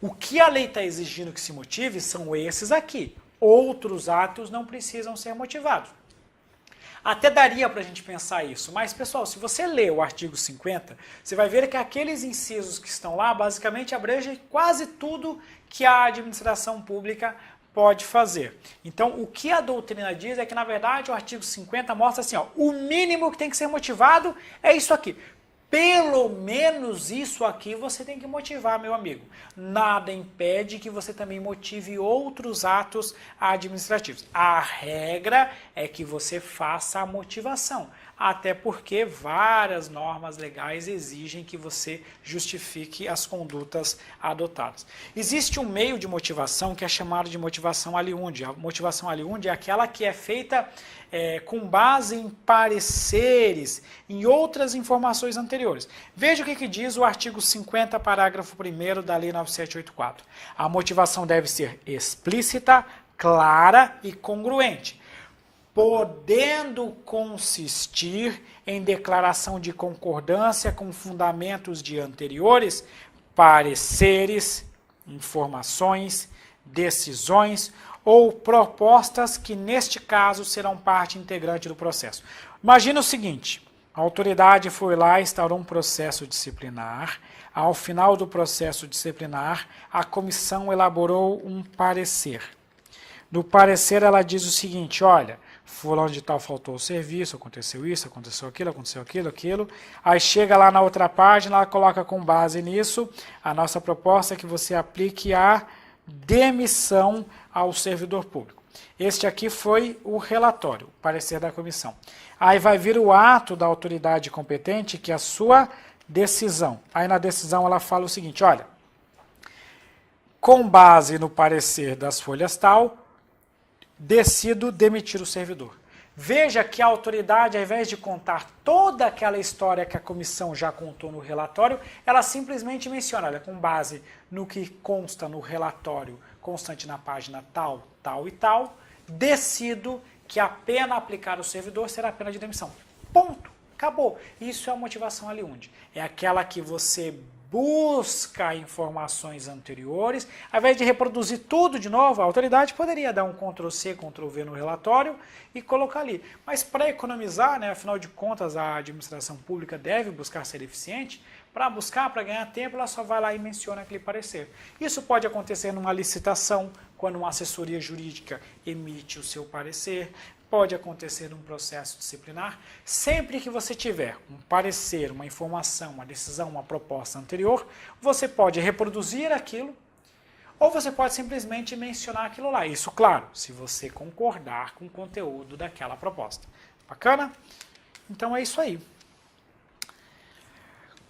[SPEAKER 1] o que a lei está exigindo que se motive são esses aqui. Outros atos não precisam ser motivados. Até daria para a gente pensar isso, mas pessoal, se você ler o artigo 50, você vai ver que aqueles incisos que estão lá basicamente abrangem quase tudo que a administração pública pode fazer. Então, o que a doutrina diz é que, na verdade, o artigo 50 mostra assim, ó, o mínimo que tem que ser motivado é isso aqui. Pelo menos isso aqui você tem que motivar, meu amigo. Nada impede que você também motive outros atos administrativos. A regra é que você faça a motivação, até porque várias normas legais exigem que você justifique as condutas adotadas. Existe um meio de motivação que é chamado de motivação aliunde. A motivação aliunde é aquela que é feita com base em pareceres, em outras informações anteriores. Veja o que diz o artigo 50, parágrafo 1º da Lei 9784. A motivação deve ser explícita, clara e congruente, podendo consistir em declaração de concordância com fundamentos de anteriores, pareceres, informações, decisões ou propostas que, neste caso, serão parte integrante do processo. Imagina o seguinte, a autoridade foi lá e instaurou um processo disciplinar. Ao final do processo disciplinar, a comissão elaborou um parecer. No parecer, ela diz o seguinte, olha, fulano de tal faltou o serviço, aconteceu isso, aconteceu aquilo. Aí chega lá na outra página, ela coloca com base nisso, a nossa proposta é que você aplique a demissão ao servidor público. Este aqui foi o relatório, o parecer da comissão. Aí vai vir o ato da autoridade competente, que é a sua decisão. Aí na decisão ela fala o seguinte, olha, com base no parecer das folhas tal, decido demitir o servidor. Veja que a autoridade, ao invés de contar toda aquela história que a comissão já contou no relatório, ela simplesmente menciona, olha, com base no que consta no relatório constante na página tal, tal e tal, decido que a pena aplicada ao servidor será a pena de demissão. Ponto. Acabou. Isso é a motivação ali onde? É aquela que você busca informações anteriores, ao invés de reproduzir tudo de novo, a autoridade poderia dar um Ctrl+C, Ctrl+V no relatório e colocar ali. Mas para economizar, né, afinal de contas, a administração pública deve buscar ser eficiente, para buscar, para ganhar tempo, ela só vai lá e menciona aquele parecer. Isso pode acontecer numa licitação, quando uma assessoria jurídica emite o seu parecer, pode acontecer num processo disciplinar. Sempre que você tiver um parecer, uma informação, uma decisão, uma proposta anterior, você pode reproduzir aquilo ou você pode simplesmente mencionar aquilo lá. Isso, claro, se você concordar com o conteúdo daquela proposta. Bacana? Então é isso aí.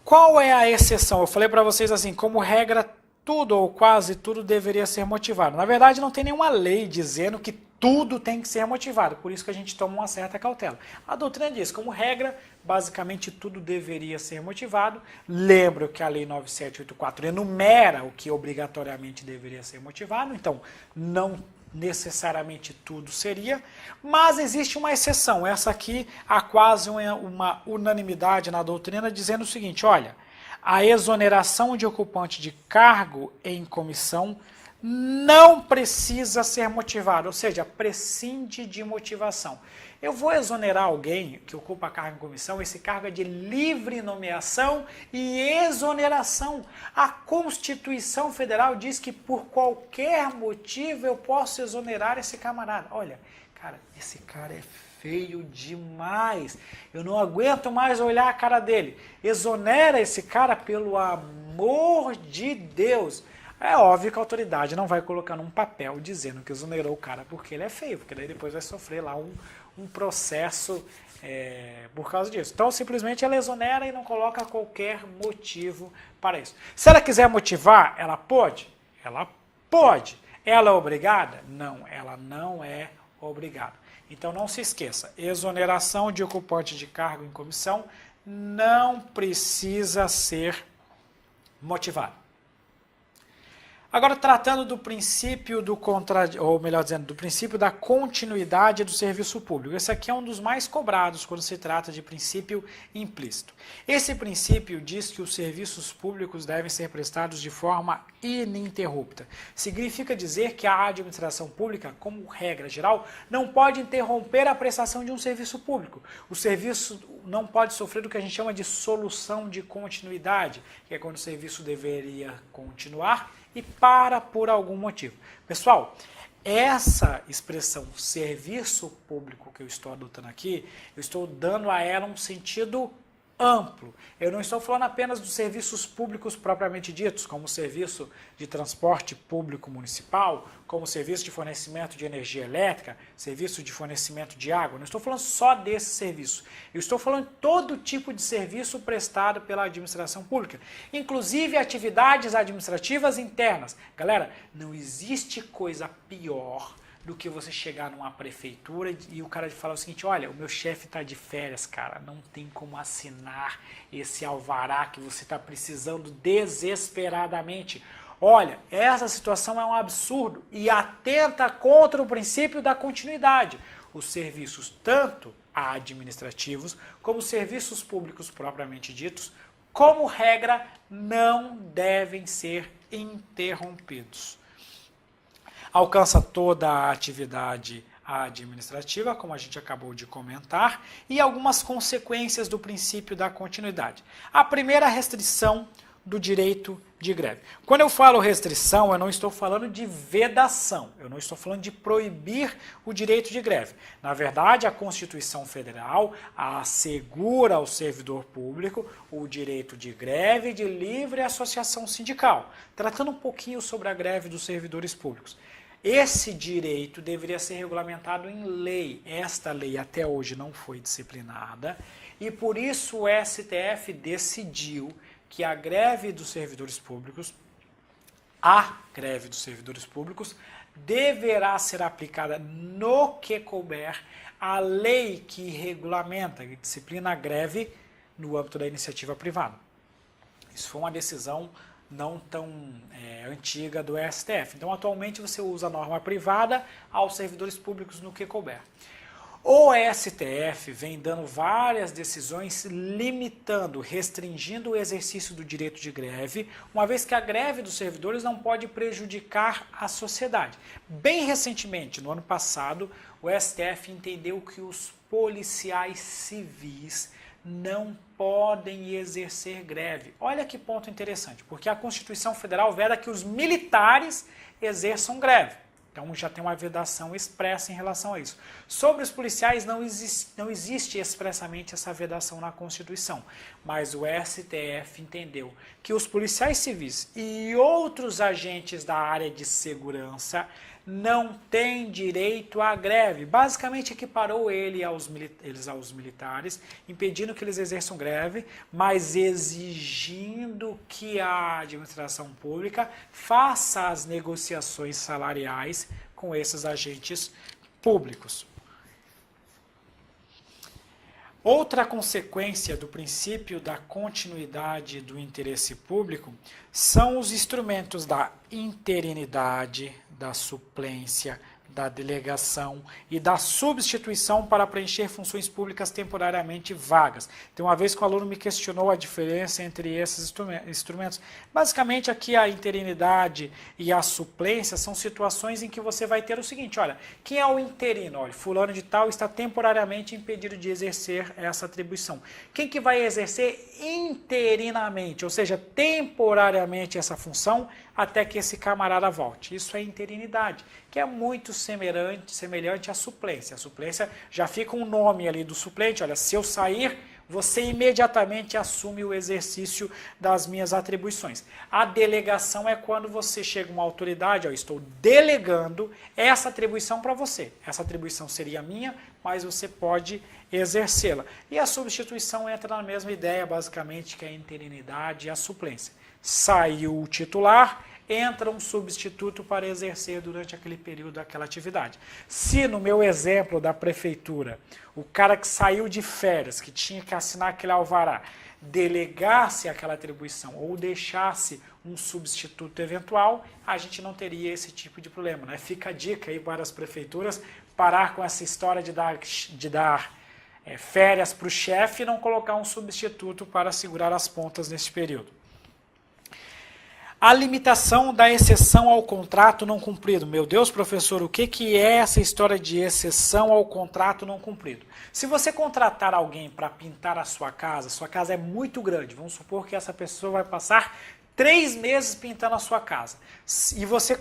[SPEAKER 1] Qual é a exceção? Eu falei para vocês assim, como regra, tudo ou quase tudo deveria ser motivado. Na verdade, não tem nenhuma lei dizendo que tudo tem que ser motivado, por isso que a gente toma uma certa cautela. A doutrina diz, como regra, basicamente tudo deveria ser motivado. Lembro que a Lei 9784 enumera o que obrigatoriamente deveria ser motivado, então não necessariamente tudo seria, mas existe uma exceção. Essa aqui há quase uma unanimidade na doutrina dizendo o seguinte, olha, a exoneração de ocupante de cargo em comissão não precisa ser motivado, ou seja, prescinde de motivação. Eu vou exonerar alguém que ocupa cargo em comissão, esse cargo é de livre nomeação e exoneração. A Constituição Federal diz que por qualquer motivo eu posso exonerar esse camarada. Olha, cara, esse cara é feio demais, eu não aguento mais olhar a cara dele. Exonera esse cara pelo amor de Deus. É óbvio que a autoridade não vai colocar num papel dizendo que exonerou o cara porque ele é feio, porque daí depois vai sofrer lá um processo por causa disso. Então, simplesmente ela exonera e não coloca qualquer motivo para isso. Se ela quiser motivar, ela pode? Ela pode. Ela é obrigada? Não, ela não é obrigada. Então, não se esqueça, exoneração de ocupante de cargo em comissão não precisa ser motivada. Agora, tratando do princípio ou melhor dizendo, do princípio da continuidade do serviço público. Esse aqui é um dos mais cobrados quando se trata de princípio implícito. Esse princípio diz que os serviços públicos devem ser prestados de forma ininterrupta. Significa dizer que a administração pública, como regra geral, não pode interromper a prestação de um serviço público. O serviço não pode sofrer do que a gente chama de solução de continuidade, que é quando o serviço deveria continuar e para por algum motivo. Pessoal, essa expressão serviço público que eu estou adotando aqui, eu estou dando a ela um sentido amplo. Eu não estou falando apenas dos serviços públicos propriamente ditos, como o serviço de transporte público municipal, como o serviço de fornecimento de energia elétrica, serviço de fornecimento de água. Não estou falando só desse serviço. Eu estou falando de todo tipo de serviço prestado pela administração pública, inclusive atividades administrativas internas. Galera, não existe coisa pior do que você chegar numa prefeitura e o cara falar o seguinte, olha, o meu chefe está de férias, cara, não tem como assinar esse alvará que você está precisando desesperadamente. Olha, essa situação é um absurdo e atenta contra o princípio da continuidade. Os serviços, tanto administrativos, como os serviços públicos propriamente ditos, como regra, não devem ser interrompidos. Alcança toda a atividade administrativa, como a gente acabou de comentar, e algumas consequências do princípio da continuidade. A primeira restrição do direito de greve. Quando eu falo restrição, eu não estou falando de vedação, eu não estou falando de proibir o direito de greve. Na verdade, a Constituição Federal assegura ao servidor público o direito de greve e de livre associação sindical. Tratando um pouquinho sobre a greve dos servidores públicos. Esse direito deveria ser regulamentado em lei. Esta lei até hoje não foi disciplinada e por isso o STF decidiu que a greve dos servidores públicos deverá ser aplicada no que couber a lei que regulamenta e disciplina a greve no âmbito da iniciativa privada. Isso foi uma decisão não tão antiga do STF. Então, atualmente, você usa a norma privada aos servidores públicos no que couber. O STF vem dando várias decisões limitando, restringindo o exercício do direito de greve, uma vez que a greve dos servidores não pode prejudicar a sociedade. Bem recentemente, no ano passado, o STF entendeu que os policiais civis não podem exercer greve. Olha que ponto interessante, porque a Constituição Federal veda que os militares exerçam greve. Então já tem uma vedação expressa em relação a isso. Sobre os policiais não existe expressamente essa vedação na Constituição, mas o STF entendeu que os policiais civis e outros agentes da área de segurança não têm direito à greve. Basicamente equiparou eles aos militares, impedindo que eles exerçam greve, mas exigindo que a administração pública faça as negociações salariais com esses agentes públicos. Outra consequência do princípio da continuidade do interesse público são os instrumentos da interinidade, da suplência, da delegação e da substituição para preencher funções públicas temporariamente vagas. Tem uma vez que o aluno me questionou a diferença entre esses instrumentos. Basicamente, aqui a interinidade e a suplência são situações em que você vai ter o seguinte, olha, quem é o interino? Olha, fulano de tal está temporariamente impedido de exercer essa atribuição. Quem que vai exercer interinamente, ou seja, temporariamente essa função, até que esse camarada volte. Isso é interinidade, que é muito semelhante à suplência. A suplência já fica um nome ali do suplente, olha, se eu sair, você imediatamente assume o exercício das minhas atribuições. A delegação é quando você chega uma autoridade, eu estou delegando essa atribuição para você. Essa atribuição seria minha, mas você pode exercê-la. E a substituição entra na mesma ideia, basicamente, que é a interinidade e a suplência. Saiu o titular, entra um substituto para exercer durante aquele período aquela atividade. Se no meu exemplo da prefeitura, o cara que saiu de férias, que tinha que assinar aquele alvará, delegasse aquela atribuição ou deixasse um substituto eventual, a gente não teria esse tipo de problema, né? Fica a dica aí para as prefeituras parar com essa história de dar férias para o chefe e não colocar um substituto para segurar as pontas nesse período. A limitação da exceção ao contrato não cumprido. Meu Deus, professor, o que é essa história de exceção ao contrato não cumprido? Se você contratar alguém para pintar a sua casa é muito grande. Vamos supor que essa pessoa vai passar 3 meses pintando a sua casa. E você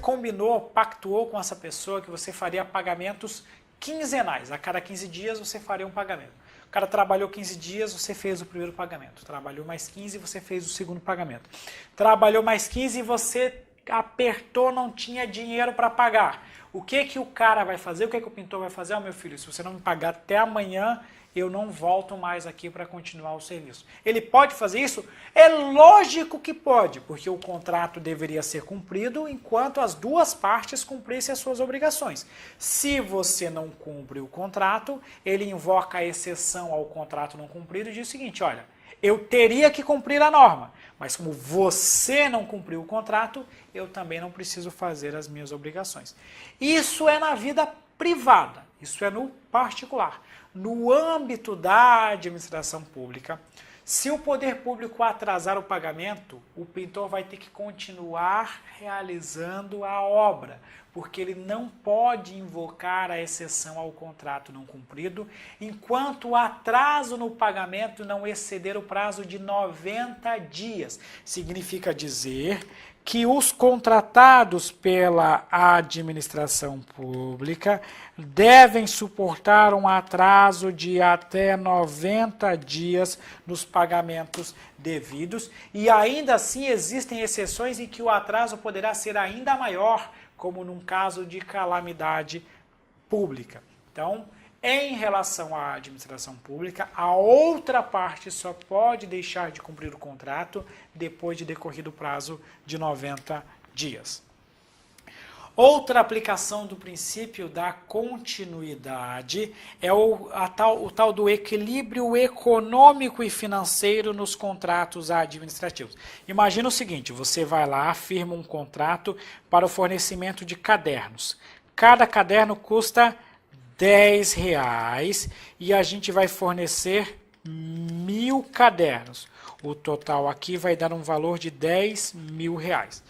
[SPEAKER 1] pactuou com essa pessoa que você faria pagamentos quinzenais. A cada 15 dias você faria um pagamento. O cara trabalhou 15 dias, você fez o primeiro pagamento. Trabalhou mais 15, você fez o segundo pagamento. Trabalhou mais 15 e você apertou, não tinha dinheiro para pagar. O que o cara vai fazer? O que o pintor vai fazer? Ó, meu filho, se você não me pagar até amanhã, eu não volto mais aqui para continuar o serviço. Ele pode fazer isso? É lógico que pode, porque o contrato deveria ser cumprido enquanto as duas partes cumprissem as suas obrigações. Se você não cumpre o contrato, ele invoca a exceção ao contrato não cumprido e diz o seguinte, olha, eu teria que cumprir a norma, mas como você não cumpriu o contrato, eu também não preciso fazer as minhas obrigações. Isso é na vida privada, isso é no particular. No âmbito da administração pública, se o poder público atrasar o pagamento, o pintor vai ter que continuar realizando a obra, porque ele não pode invocar a exceção ao contrato não cumprido, enquanto o atraso no pagamento não exceder o prazo de 90 dias. Significa dizer que os contratados pela administração pública devem suportar um atraso de até 90 dias nos pagamentos devidos e ainda assim existem exceções em que o atraso poderá ser ainda maior, como num caso de calamidade pública. Então, em relação à administração pública, a outra parte só pode deixar de cumprir o contrato depois de decorrido o prazo de 90 dias. Outra aplicação do princípio da continuidade é o tal do equilíbrio econômico e financeiro nos contratos administrativos. Imagina o seguinte, você vai lá, firma um contrato para o fornecimento de cadernos. Cada caderno custa R$10 e a gente vai fornecer 1.000 cadernos. O total aqui vai dar um valor de R$10.000.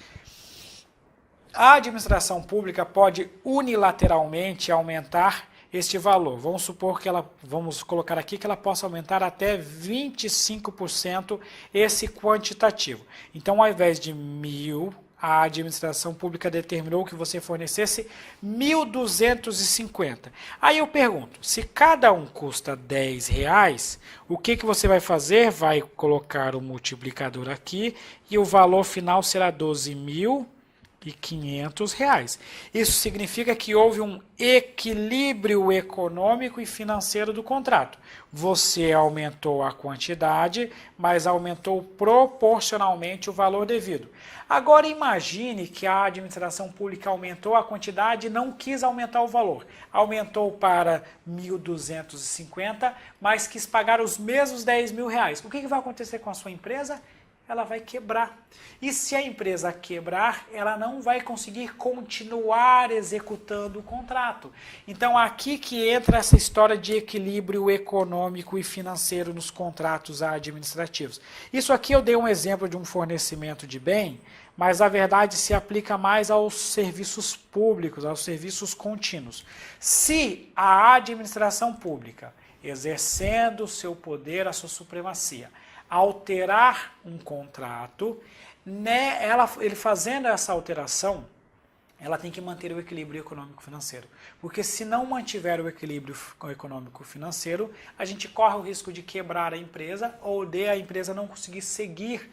[SPEAKER 1] A administração pública pode unilateralmente aumentar este valor. Vamos supor que vamos colocar aqui que ela possa aumentar até 25% esse quantitativo. Então, ao invés de 1.000, a administração pública determinou que você fornecesse 1.250. Aí eu pergunto, se cada um custa R$10, o que você vai fazer? Vai colocar o multiplicador aqui e o valor final será R$12.500. Isso significa que houve um equilíbrio econômico e financeiro do contrato. Você aumentou a quantidade, mas aumentou proporcionalmente o valor devido. Agora imagine que a administração pública aumentou a quantidade e não quis aumentar o valor. Aumentou para 1.250, mas quis pagar os mesmos R$10.000. O que vai acontecer com a sua empresa? Ela vai quebrar. E se a empresa quebrar, ela não vai conseguir continuar executando o contrato. Então, aqui que entra essa história de equilíbrio econômico e financeiro nos contratos administrativos. Isso aqui eu dei um exemplo de um fornecimento de bem, mas a verdade se aplica mais aos serviços públicos, aos serviços contínuos. Se a administração pública, exercendo o seu poder, a sua supremacia, alterar um contrato, né, ele fazendo essa alteração, ela tem que manter o equilíbrio econômico-financeiro. Porque se não mantiver o equilíbrio econômico-financeiro, a gente corre o risco de quebrar a empresa ou de a empresa não conseguir seguir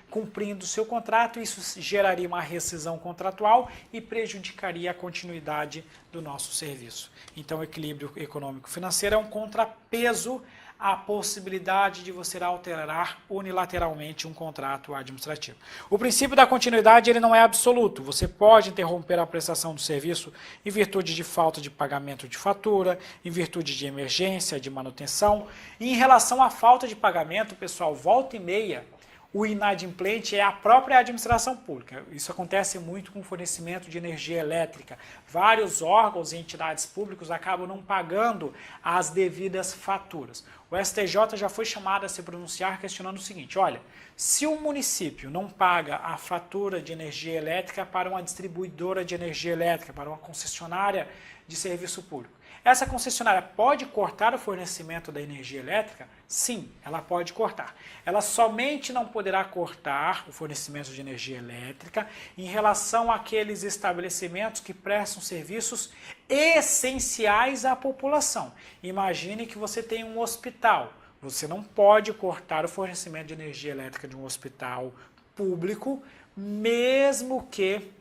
[SPEAKER 1] cumprindo o seu contrato. Isso geraria uma rescisão contratual e prejudicaria a continuidade do nosso serviço. Então, o equilíbrio econômico-financeiro é um contrapeso a possibilidade de você alterar unilateralmente um contrato administrativo. O princípio da continuidade ele não é absoluto. Você pode interromper a prestação do serviço em virtude de falta de pagamento de fatura, em virtude de emergência, de manutenção. E em relação à falta de pagamento, pessoal, volta e meia, o inadimplente é a própria administração pública. Isso acontece muito com o fornecimento de energia elétrica. Vários órgãos e entidades públicos acabam não pagando as devidas faturas. O STJ já foi chamado a se pronunciar questionando o seguinte, olha, se o município não paga a fatura de energia elétrica para uma distribuidora de energia elétrica, para uma concessionária de serviço público, essa concessionária pode cortar o fornecimento da energia elétrica? Sim, ela pode cortar. Ela somente não poderá cortar o fornecimento de energia elétrica em relação àqueles estabelecimentos que prestam serviços essenciais à população. Imagine que você tem um hospital. Você não pode cortar o fornecimento de energia elétrica de um hospital público, mesmo que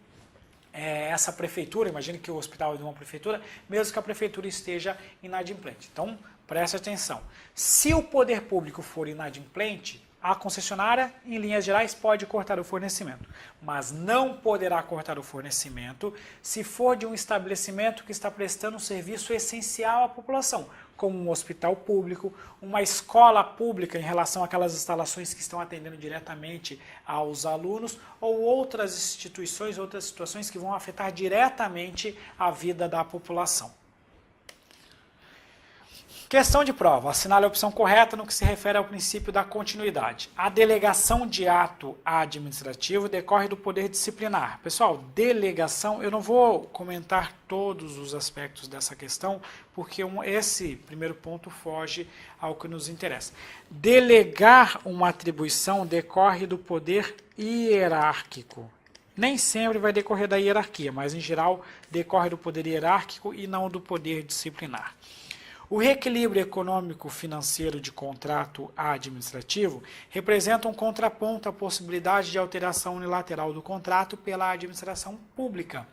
[SPEAKER 1] essa prefeitura, imagine que o hospital é de uma prefeitura, mesmo que a prefeitura esteja inadimplente. Então, preste atenção. Se o poder público for inadimplente, a concessionária, em linhas gerais, pode cortar o fornecimento, mas não poderá cortar o fornecimento se for de um estabelecimento que está prestando um serviço essencial à população, como um hospital público, uma escola pública em relação àquelas instalações que estão atendendo diretamente aos alunos, ou outras instituições, outras situações que vão afetar diretamente a vida da população. Questão de prova. Assinale a opção correta no que se refere ao princípio da continuidade. A delegação de ato administrativo decorre do poder disciplinar. Pessoal, delegação, eu não vou comentar todos os aspectos dessa questão, porque esse primeiro ponto foge ao que nos interessa. Delegar uma atribuição decorre do poder hierárquico. Nem sempre vai decorrer da hierarquia, mas em geral decorre do poder hierárquico e não do poder disciplinar. O reequilíbrio econômico-financeiro de contrato administrativo representa um contraponto à possibilidade de alteração unilateral do contrato pela administração pública.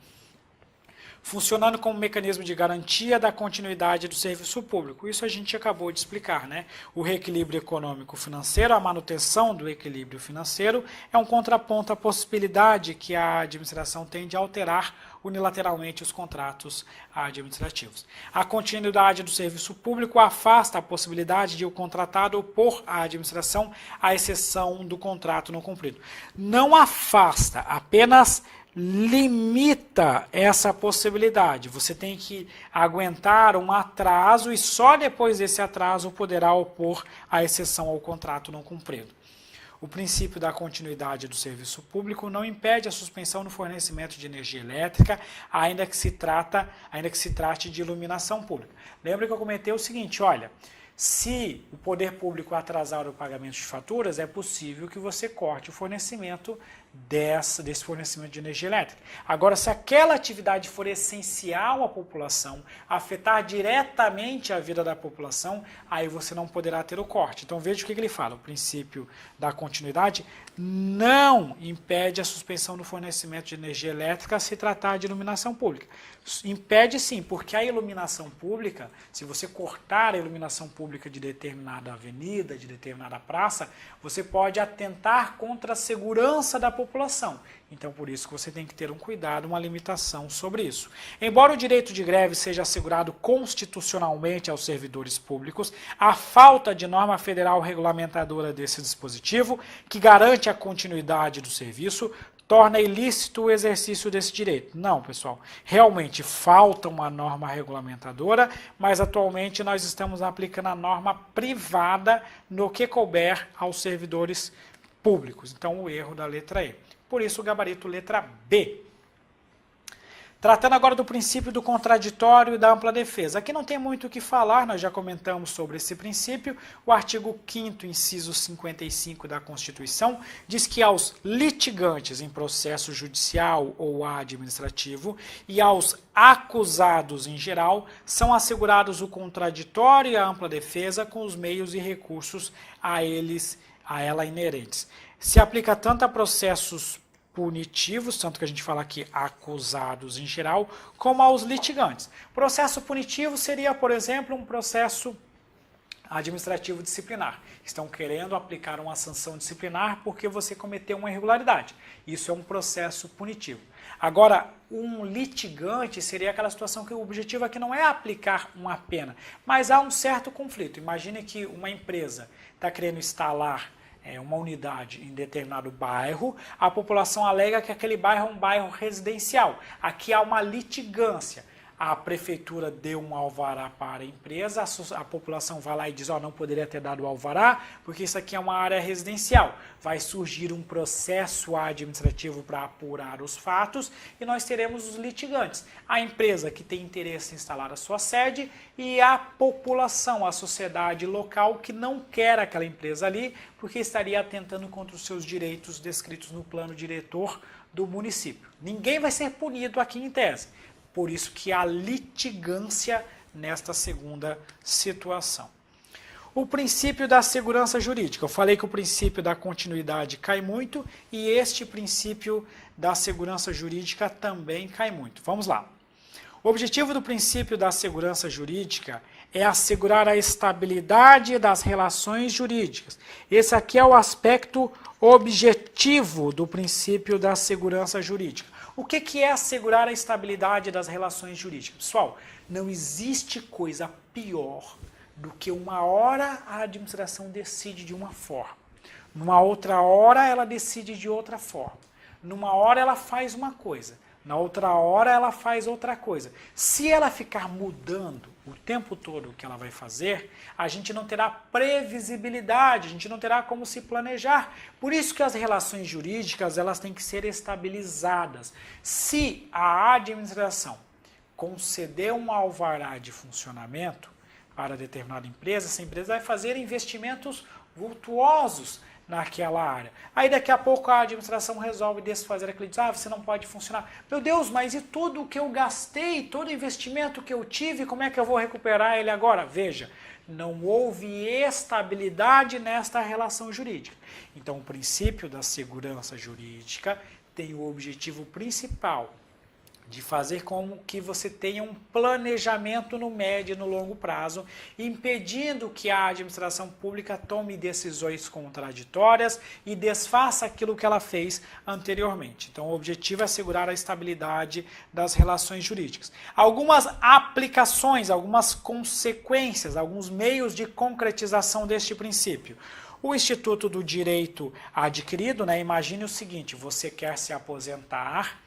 [SPEAKER 1] funcionando como mecanismo de garantia da continuidade do serviço público. Isso a gente acabou de explicar, né? O reequilíbrio econômico-financeiro, a manutenção do equilíbrio financeiro, é um contraponto à possibilidade que a administração tem de alterar unilateralmente os contratos administrativos. A continuidade do serviço público afasta a possibilidade de o contratado opor à administração, à exceção do contrato não cumprido. Não afasta, apenas limita essa possibilidade. Você tem que aguentar um atraso e só depois desse atraso poderá opor a exceção ao contrato não cumprido. O princípio da continuidade do serviço público não impede a suspensão no fornecimento de energia elétrica, ainda que se trate de iluminação pública. Lembra que eu comentei o seguinte, olha, se o poder público atrasar o pagamento de faturas, é possível que você corte o fornecimento desse fornecimento de energia elétrica. Agora, se aquela atividade for essencial à população, afetar diretamente a vida da população, aí você não poderá ter o corte. Então veja o que ele fala, o princípio da continuidade não impede a suspensão do fornecimento de energia elétrica se tratar de iluminação pública. Impede sim, porque a iluminação pública, se você cortar a iluminação pública de determinada avenida, de determinada praça, você pode atentar contra a segurança da população. Então, por isso que você tem que ter um cuidado, uma limitação sobre isso. Embora o direito de greve seja assegurado constitucionalmente aos servidores públicos, a falta de norma federal regulamentadora desse dispositivo, que garante a continuidade do serviço, torna ilícito o exercício desse direito. Não, pessoal, realmente falta uma norma regulamentadora, mas atualmente nós estamos aplicando a norma privada no que couber aos servidores públicos. Então, o erro da letra E. Por isso, o gabarito letra B. Tratando agora do princípio do contraditório e da ampla defesa. Aqui não tem muito o que falar, nós já comentamos sobre esse princípio. O artigo 5º, inciso 55 da Constituição, diz que aos litigantes em processo judicial ou administrativo e aos acusados em geral, são assegurados o contraditório e a ampla defesa com os meios e recursos a ela inerentes. Se aplica tanto a processos punitivos, tanto que a gente fala aqui acusados em geral, como aos litigantes. Processo punitivo seria, por exemplo, um processo administrativo disciplinar. Estão querendo aplicar uma sanção disciplinar porque você cometeu uma irregularidade. Isso é um processo punitivo. Agora, um litigante seria aquela situação que o objetivo aqui não é aplicar uma pena, mas há um certo conflito. Imagine que uma empresa está querendo instalar uma unidade em determinado bairro, a população alega que aquele bairro é um bairro residencial. Aqui há uma litigância. A prefeitura deu um alvará para a empresa, a população vai lá e diz, não poderia ter dado o alvará, porque isso aqui é uma área residencial. Vai surgir um processo administrativo para apurar os fatos e nós teremos os litigantes. A empresa que tem interesse em instalar a sua sede e a população, a sociedade local que não quer aquela empresa ali, porque estaria atentando contra os seus direitos descritos no plano diretor do município. Ninguém vai ser punido aqui em tese. Por isso que há litigância nesta segunda situação. O princípio da segurança jurídica. Eu falei que o princípio da continuidade cai muito e este princípio da segurança jurídica também cai muito. Vamos lá. O objetivo do princípio da segurança jurídica é assegurar a estabilidade das relações jurídicas. Esse aqui é o aspecto objetivo do princípio da segurança jurídica. O que é assegurar a estabilidade das relações jurídicas? Pessoal, não existe coisa pior do que uma hora a administração decide de uma forma, numa outra hora ela decide de outra forma, numa hora ela faz uma coisa, na outra hora ela faz outra coisa. Se ela ficar mudando o tempo todo o que ela vai fazer, a gente não terá previsibilidade, a gente não terá como se planejar. Por isso que as relações jurídicas elas têm que ser estabilizadas. Se a administração conceder um alvará de funcionamento para determinada empresa, essa empresa vai fazer investimentos vultuosos naquela área. Aí daqui a pouco a administração resolve desfazer aquele diz, você não pode funcionar. Meu Deus, mas e tudo o que eu gastei, todo o investimento que eu tive, como é que eu vou recuperar ele agora? Veja, não houve estabilidade nesta relação jurídica. Então, o princípio da segurança jurídica tem o objetivo principal de fazer com que você tenha um planejamento no médio e no longo prazo, impedindo que a administração pública tome decisões contraditórias e desfaça aquilo que ela fez anteriormente. Então, o objetivo é assegurar a estabilidade das relações jurídicas. Algumas aplicações, algumas consequências, alguns meios de concretização deste princípio. O Instituto do Direito Adquirido, né? Imagine o seguinte, você quer se aposentar,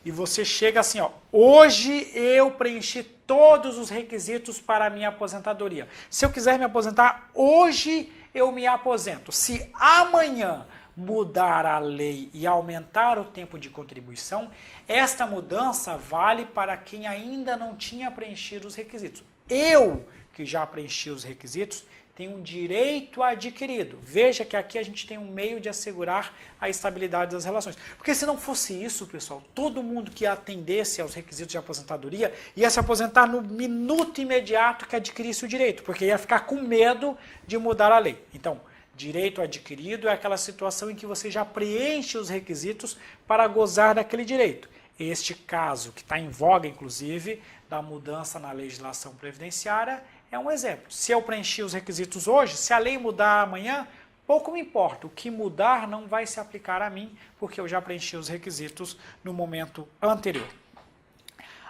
[SPEAKER 1] e você chega assim, ó, hoje eu preenchi todos os requisitos para a minha aposentadoria. Se eu quiser me aposentar, hoje eu me aposento. Se amanhã mudar a lei e aumentar o tempo de contribuição, esta mudança vale para quem ainda não tinha preenchido os requisitos. Eu, que já preenchi os requisitos, tem um direito adquirido. Veja que aqui a gente tem um meio de assegurar a estabilidade das relações. Porque se não fosse isso, pessoal, todo mundo que atendesse aos requisitos de aposentadoria ia se aposentar no minuto imediato que adquirisse o direito, porque ia ficar com medo de mudar a lei. Então, direito adquirido é aquela situação em que você já preenche os requisitos para gozar daquele direito. Este caso, que está em voga, inclusive, da mudança na legislação previdenciária, é um exemplo. Se eu preencher os requisitos hoje, se a lei mudar amanhã, pouco me importa. O que mudar não vai se aplicar a mim, porque eu já preenchi os requisitos no momento anterior.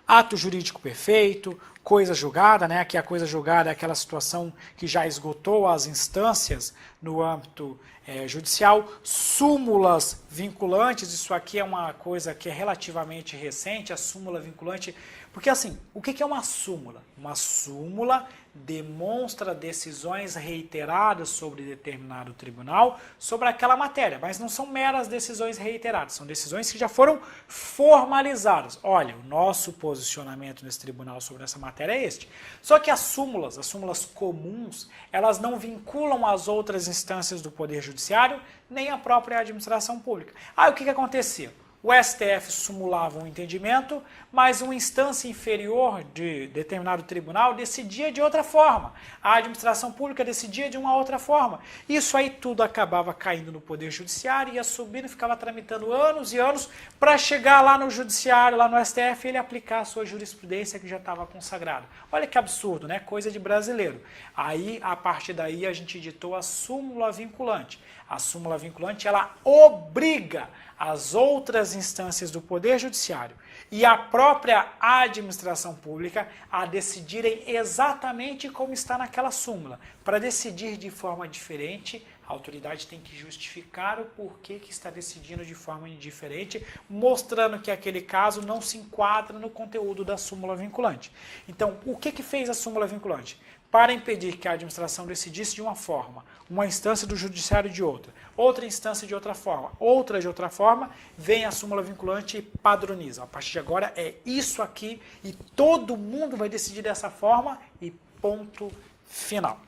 [SPEAKER 1] Ato jurídico perfeito, coisa julgada, né? Aqui a coisa julgada é aquela situação que já esgotou as instâncias no âmbito judicial. Súmulas vinculantes, isso aqui é uma coisa que é relativamente recente, a súmula vinculante. Porque assim, o que é uma súmula? Uma súmula demonstra decisões reiteradas sobre determinado tribunal sobre aquela matéria, mas não são meras decisões reiteradas, são decisões que já foram formalizadas. Olha, o nosso posicionamento nesse tribunal sobre essa matéria é este. Só que as súmulas comuns, elas não vinculam as outras instâncias do Poder Judiciário, nem a própria administração pública. Aí o que acontecia? O STF sumulava um entendimento, mas uma instância inferior de determinado tribunal decidia de outra forma. A administração pública decidia de uma outra forma. Isso aí tudo acabava caindo no Poder Judiciário, ia subindo e ficava tramitando anos e anos para chegar lá no Judiciário, lá no STF, e ele aplicar a sua jurisprudência que já estava consagrada. Olha que absurdo, né? Coisa de brasileiro. Aí, a partir daí, a gente editou a súmula vinculante. A súmula vinculante, ela obriga as outras instâncias do Poder Judiciário e a própria administração pública a decidirem exatamente como está naquela súmula. Para decidir de forma diferente, a autoridade tem que justificar o porquê que está decidindo de forma diferente, mostrando que aquele caso não se enquadra no conteúdo da súmula vinculante. Então, o que fez a súmula vinculante? Para impedir que a administração decidisse de uma forma, uma instância do judiciário de outra instância de outra forma, outra de outra forma, vem a súmula vinculante e padroniza. A partir de agora é isso aqui e todo mundo vai decidir dessa forma e ponto final.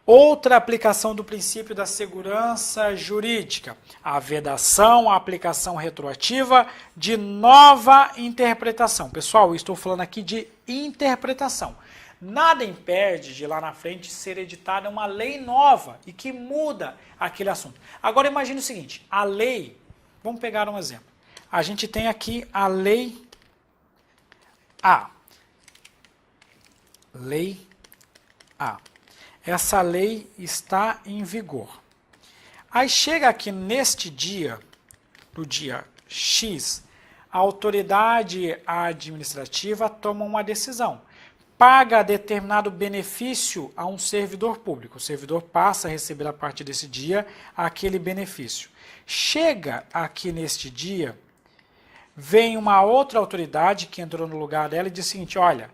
[SPEAKER 1] Outra aplicação do princípio da segurança jurídica, a vedação, a aplicação retroativa de nova interpretação. Pessoal, eu estou falando aqui de interpretação. Nada impede de lá na frente ser editada uma lei nova e que muda aquele assunto. Agora imagine o seguinte, a lei, vamos pegar um exemplo. A gente tem aqui a lei A. Lei A. Essa lei está em vigor. Aí chega aqui neste dia, no dia X, a autoridade administrativa toma uma decisão. Paga determinado benefício a um servidor público. O servidor passa a receber a partir desse dia aquele benefício. Chega aqui neste dia, vem uma outra autoridade que entrou no lugar dela e diz o seguinte, olha,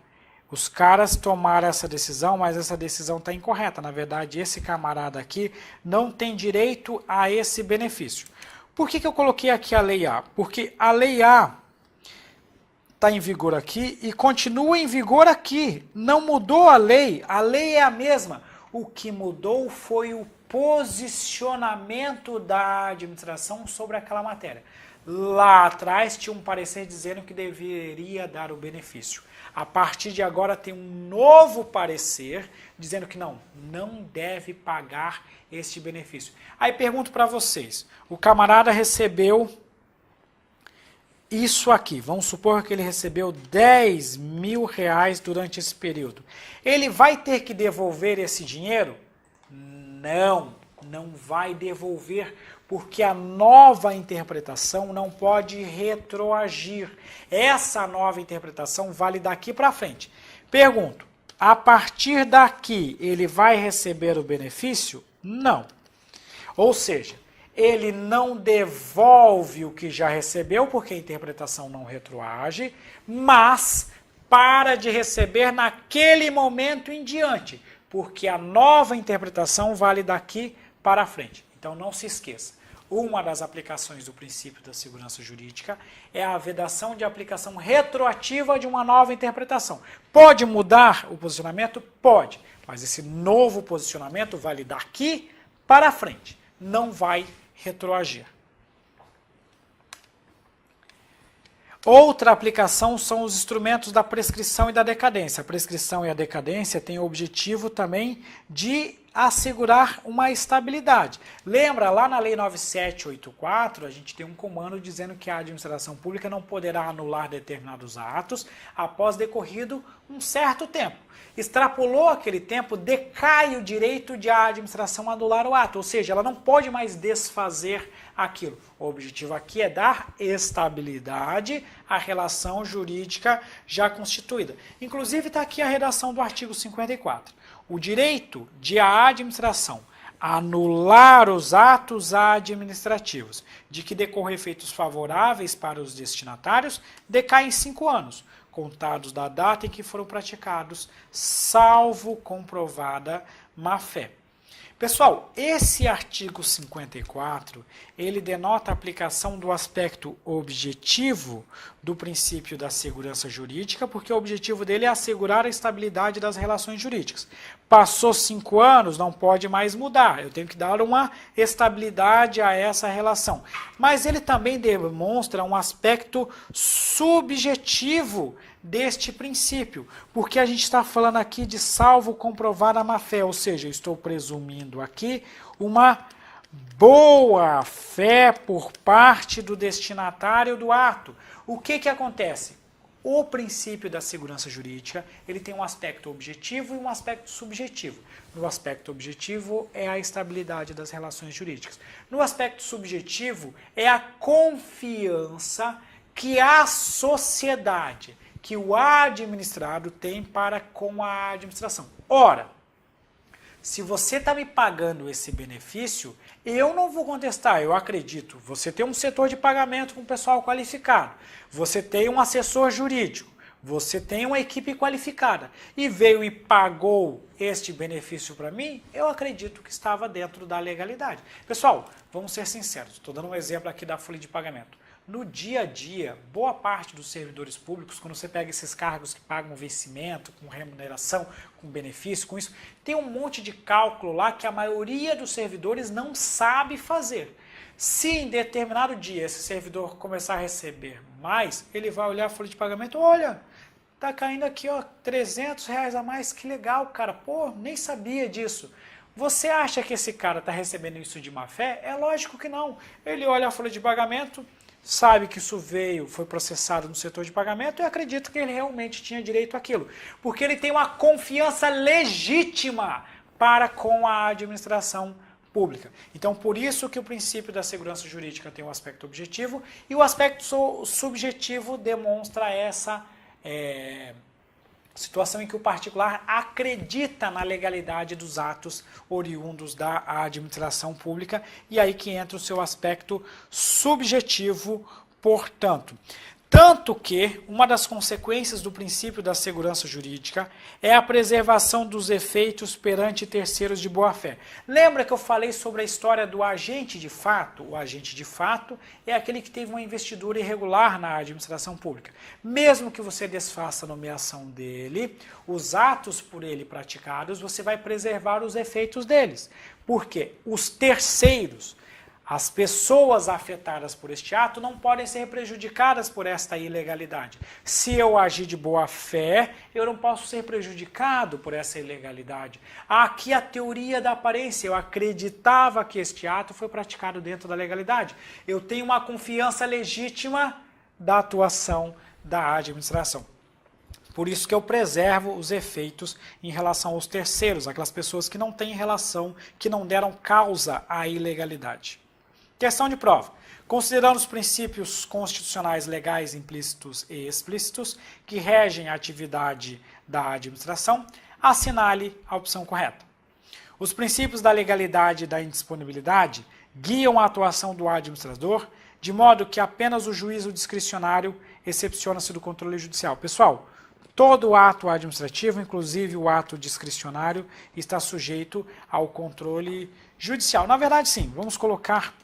[SPEAKER 1] os caras tomaram essa decisão, mas essa decisão está incorreta. Na verdade, esse camarada aqui não tem direito a esse benefício. Por que eu coloquei aqui a Lei A? Porque a Lei A está em vigor aqui e continua em vigor aqui. Não mudou a lei é a mesma. O que mudou foi o posicionamento da administração sobre aquela matéria. Lá atrás tinha um parecer dizendo que deveria dar o benefício. A partir de agora tem um novo parecer dizendo que não deve pagar este benefício. Aí pergunto para vocês, o camarada recebeu isso aqui, vamos supor que ele recebeu 10 mil reais durante esse período. Ele vai ter que devolver esse dinheiro? Não, não vai devolver, porque a nova interpretação não pode retroagir. Essa nova interpretação vale daqui para frente. Pergunto, a partir daqui ele vai receber o benefício? Não. Ou seja, ele não devolve o que já recebeu, porque a interpretação não retroage, mas para de receber naquele momento em diante, porque a nova interpretação vale daqui para frente. Então não se esqueça, uma das aplicações do princípio da segurança jurídica é a vedação de aplicação retroativa de uma nova interpretação. Pode mudar o posicionamento? Pode, mas esse novo posicionamento vale daqui para frente, não vai retroagir. Outra aplicação são os instrumentos da prescrição e da decadência. A prescrição e a decadência têm o objetivo também de assegurar uma estabilidade. Lembra, lá na Lei 9784, a gente tem um comando dizendo que a administração pública não poderá anular determinados atos após decorrido um certo tempo. Extrapolou aquele tempo, decai o direito de a administração anular o ato, ou seja, ela não pode mais desfazer aquilo. O objetivo aqui é dar estabilidade à relação jurídica já constituída. Inclusive está aqui a redação do artigo 54. O direito de a administração anular os atos administrativos de que decorram efeitos favoráveis para os destinatários decai em 5 anos, contados da data em que foram praticados, salvo comprovada má-fé. Pessoal, esse artigo 54, ele denota a aplicação do aspecto objetivo do princípio da segurança jurídica, porque o objetivo dele é assegurar a estabilidade das relações jurídicas. Passou 5 anos, não pode mais mudar, eu tenho que dar uma estabilidade a essa relação. Mas ele também demonstra um aspecto subjetivo deste princípio, porque a gente está falando aqui de salvo comprovada má-fé, ou seja, eu estou presumindo aqui uma boa fé por parte do destinatário do ato. O que acontece? O princípio da segurança jurídica, ele tem um aspecto objetivo e um aspecto subjetivo. No aspecto objetivo é a estabilidade das relações jurídicas. No aspecto subjetivo é a confiança que a sociedade, que o administrado tem para com a administração. Ora, se você está me pagando esse benefício, eu não vou contestar, eu acredito. Você tem um setor de pagamento com pessoal qualificado, você tem um assessor jurídico, você tem uma equipe qualificada e veio e pagou este benefício para mim, eu acredito que estava dentro da legalidade. Pessoal, vamos ser sinceros, estou dando um exemplo aqui da folha de pagamento. No dia a dia, boa parte dos servidores públicos, quando você pega esses cargos que pagam vencimento, com remuneração, com benefício, com isso, tem um monte de cálculo lá que a maioria dos servidores não sabe fazer. Se em determinado dia esse servidor começar a receber mais, ele vai olhar a folha de pagamento, olha, tá caindo aqui, ó, R$300 a mais, que legal, cara, pô, nem sabia disso. Você acha que esse cara está recebendo isso de má fé? É lógico que não. Ele olha a folha de pagamento, sabe que isso foi processado no setor de pagamento e acredita que ele realmente tinha direito àquilo. Porque ele tem uma confiança legítima para com a administração pública. Então, por isso que o princípio da segurança jurídica tem um aspecto objetivo e o aspecto subjetivo demonstra essa situação em que o particular acredita na legalidade dos atos oriundos da administração pública e aí que entra o seu aspecto subjetivo, portanto. Tanto que uma das consequências do princípio da segurança jurídica é a preservação dos efeitos perante terceiros de boa-fé. Lembra que eu falei sobre a história do agente de fato? O agente de fato é aquele que teve uma investidura irregular na administração pública. Mesmo que você desfaça a nomeação dele, os atos por ele praticados, você vai preservar os efeitos deles. Por quê? Os terceiros, as pessoas afetadas por este ato não podem ser prejudicadas por esta ilegalidade. Se eu agir de boa fé, eu não posso ser prejudicado por essa ilegalidade. Aqui a teoria da aparência, eu acreditava que este ato foi praticado dentro da legalidade. Eu tenho uma confiança legítima da atuação da administração. Por isso que eu preservo os efeitos em relação aos terceiros, aquelas pessoas que não têm relação, que não deram causa à ilegalidade. Questão de prova. Considerando os princípios constitucionais legais implícitos e explícitos que regem a atividade da administração, assinale a opção correta. Os princípios da legalidade e da indisponibilidade guiam a atuação do administrador, de modo que apenas o juízo discricionário excepciona-se do controle judicial. Pessoal, todo ato administrativo, inclusive o ato discricionário, está sujeito ao controle judicial. Na verdade, sim, vamos colocar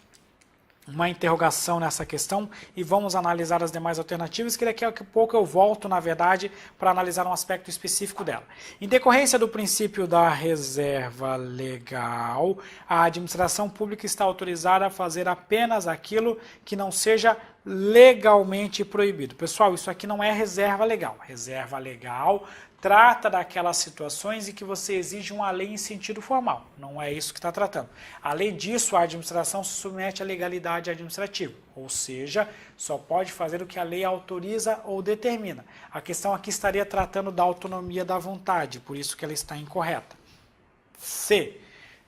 [SPEAKER 1] uma interrogação nessa questão e vamos analisar as demais alternativas, que daqui a pouco eu volto, na verdade, para analisar um aspecto específico dela. Em decorrência do princípio da reserva legal, a administração pública está autorizada a fazer apenas aquilo que não seja legalmente proibido. Pessoal, isso aqui não é reserva legal. Reserva legal trata daquelas situações em que você exige uma lei em sentido formal. Não é isso que está tratando. Além disso, a administração se submete à legalidade administrativa, ou seja, só pode fazer o que a lei autoriza ou determina. A questão aqui estaria tratando da autonomia da vontade, por isso que ela está incorreta. C.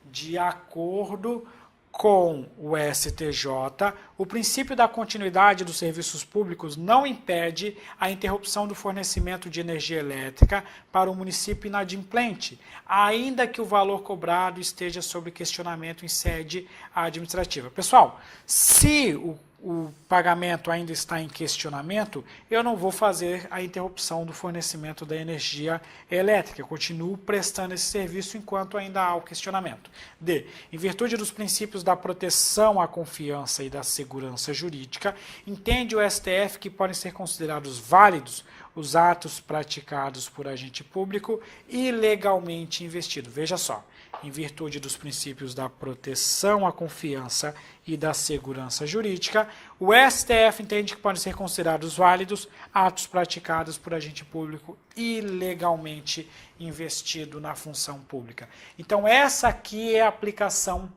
[SPEAKER 1] De acordo com o STJ, o princípio da continuidade dos serviços públicos não impede a interrupção do fornecimento de energia elétrica para o município inadimplente, ainda que o valor cobrado esteja sob questionamento em sede administrativa. Pessoal, se o pagamento ainda está em questionamento, eu não vou fazer a interrupção do fornecimento da energia elétrica. Eu continuo prestando esse serviço enquanto ainda há o questionamento. D. Em virtude dos princípios da proteção à confiança e da segurança jurídica, entende o STF que podem ser considerados válidos os atos praticados por agente público ilegalmente investido. Veja só. Em virtude dos princípios da proteção à confiança e da segurança jurídica, o STF entende que podem ser considerados válidos atos praticados por agente público ilegalmente investido na função pública. Então, essa aqui é a aplicação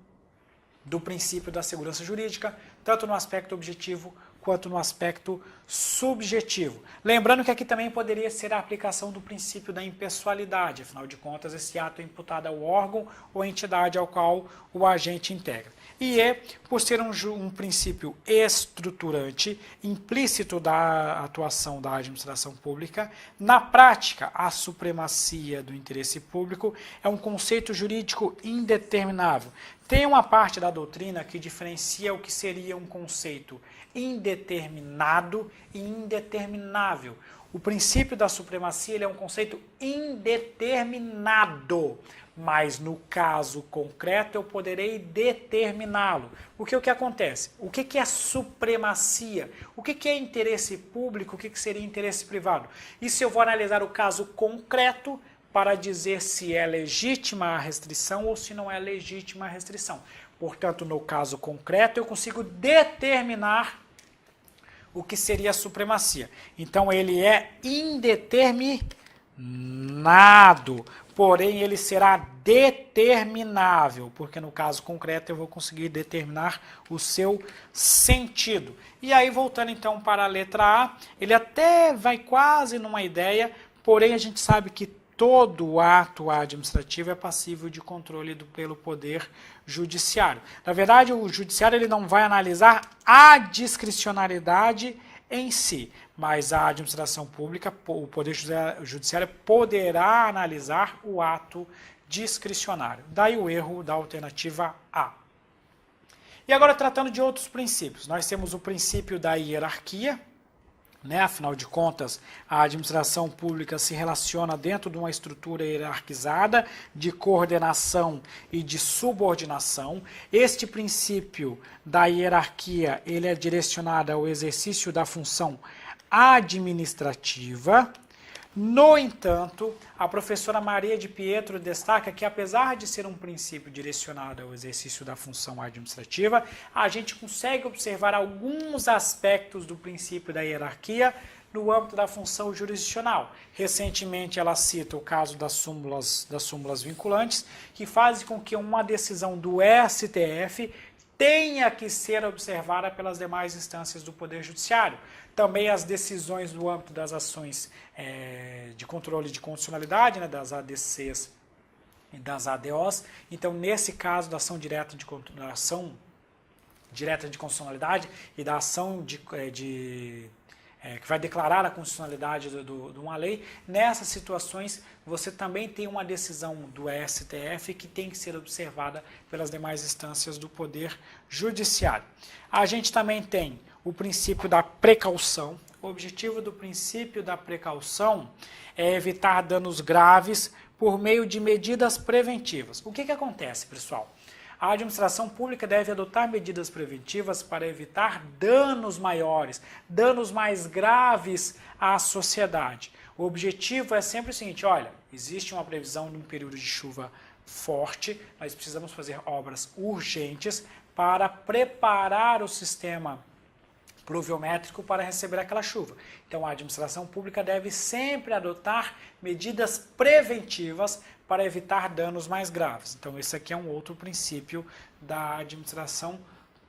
[SPEAKER 1] do princípio da segurança jurídica, tanto no aspecto objetivo quanto no aspecto subjetivo. Lembrando que aqui também poderia ser a aplicação do princípio da impessoalidade, afinal de contas, esse ato é imputado ao órgão ou entidade ao qual o agente integra. E por ser um princípio estruturante, implícito da atuação da administração pública, na prática, a supremacia do interesse público é um conceito jurídico indeterminável. Tem uma parte da doutrina que diferencia o que seria um conceito indeterminado e indeterminável. O princípio da supremacia ele é um conceito indeterminado, mas no caso concreto eu poderei determiná-lo. Porque o que acontece? O que é supremacia? O que é interesse público? O que seria interesse privado? Isso eu vou analisar o caso concreto para dizer se é legítima a restrição ou se não é legítima a restrição. Portanto, no caso concreto, eu consigo determinar o que seria a supremacia. Então, ele é indeterminado, porém, ele será determinável, porque no caso concreto eu vou conseguir determinar o seu sentido. E aí, voltando então para a letra A, ele até vai quase numa ideia, porém, a gente sabe que todo ato administrativo é passível de controle pelo Poder Judiciário. Na verdade, o Judiciário ele não vai analisar a discricionariedade em si, mas a administração pública, o Poder Judiciário poderá analisar o ato discricionário. Daí o erro da alternativa A. E agora, tratando de outros princípios, nós temos o princípio da hierarquia. Afinal de contas, a administração pública se relaciona dentro de uma estrutura hierarquizada de coordenação e de subordinação. Este princípio da hierarquia ele é direcionado ao exercício da função administrativa. No entanto, a professora Maria de Pietro destaca que, apesar de ser um princípio direcionado ao exercício da função administrativa, a gente consegue observar alguns aspectos do princípio da hierarquia no âmbito da função jurisdicional. Recentemente, ela cita o caso das súmulas vinculantes, que fazem com que uma decisão do STF tenha que ser observada pelas demais instâncias do Poder Judiciário. Também as decisões no âmbito das ações de controle de constitucionalidade, né, das ADCs e das ADOs. Então, nesse caso da ação direta de constitucionalidade e da ação que vai declarar a constitucionalidade de uma lei, nessas situações você também tem uma decisão do STF que tem que ser observada pelas demais instâncias do Poder Judiciário. A gente também tem o princípio da precaução. O objetivo do princípio da precaução é evitar danos graves por meio de medidas preventivas. O que acontece, pessoal? A administração pública deve adotar medidas preventivas para evitar danos maiores, danos mais graves à sociedade. O objetivo é sempre o seguinte, olha, existe uma previsão de um período de chuva forte, nós precisamos fazer obras urgentes para preparar o sistema pluviométrico para receber aquela chuva. Então a administração pública deve sempre adotar medidas preventivas para evitar danos mais graves. Então esse aqui é um outro princípio da administração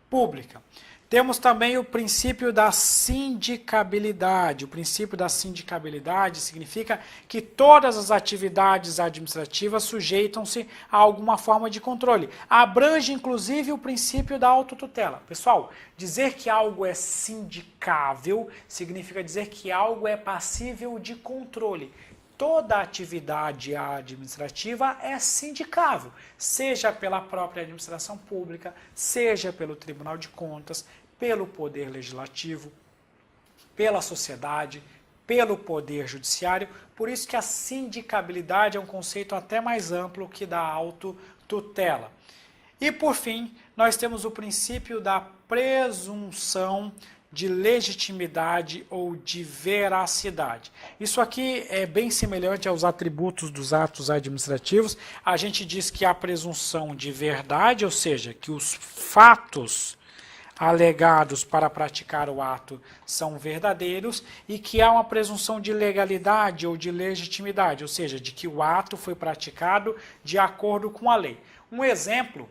[SPEAKER 1] pública. Temos também o princípio da sindicabilidade. O princípio da sindicabilidade significa que todas as atividades administrativas sujeitam-se a alguma forma de controle. Abrange, inclusive, o princípio da autotutela. Pessoal, dizer que algo é sindicável significa dizer que algo é passível de controle. Toda atividade administrativa é sindicável, seja pela própria administração pública, seja pelo Tribunal de Contas, pelo Poder Legislativo, pela sociedade, pelo Poder Judiciário. Por isso que a sindicabilidade é um conceito até mais amplo que da autotutela. E, por fim, nós temos o princípio da presunção de legitimidade ou de veracidade. Isso aqui é bem semelhante aos atributos dos atos administrativos. A gente diz que há presunção de verdade, ou seja, que os fatos alegados para praticar o ato são verdadeiros e que há uma presunção de legalidade ou de legitimidade, ou seja, de que o ato foi praticado de acordo com a lei. Um exemplo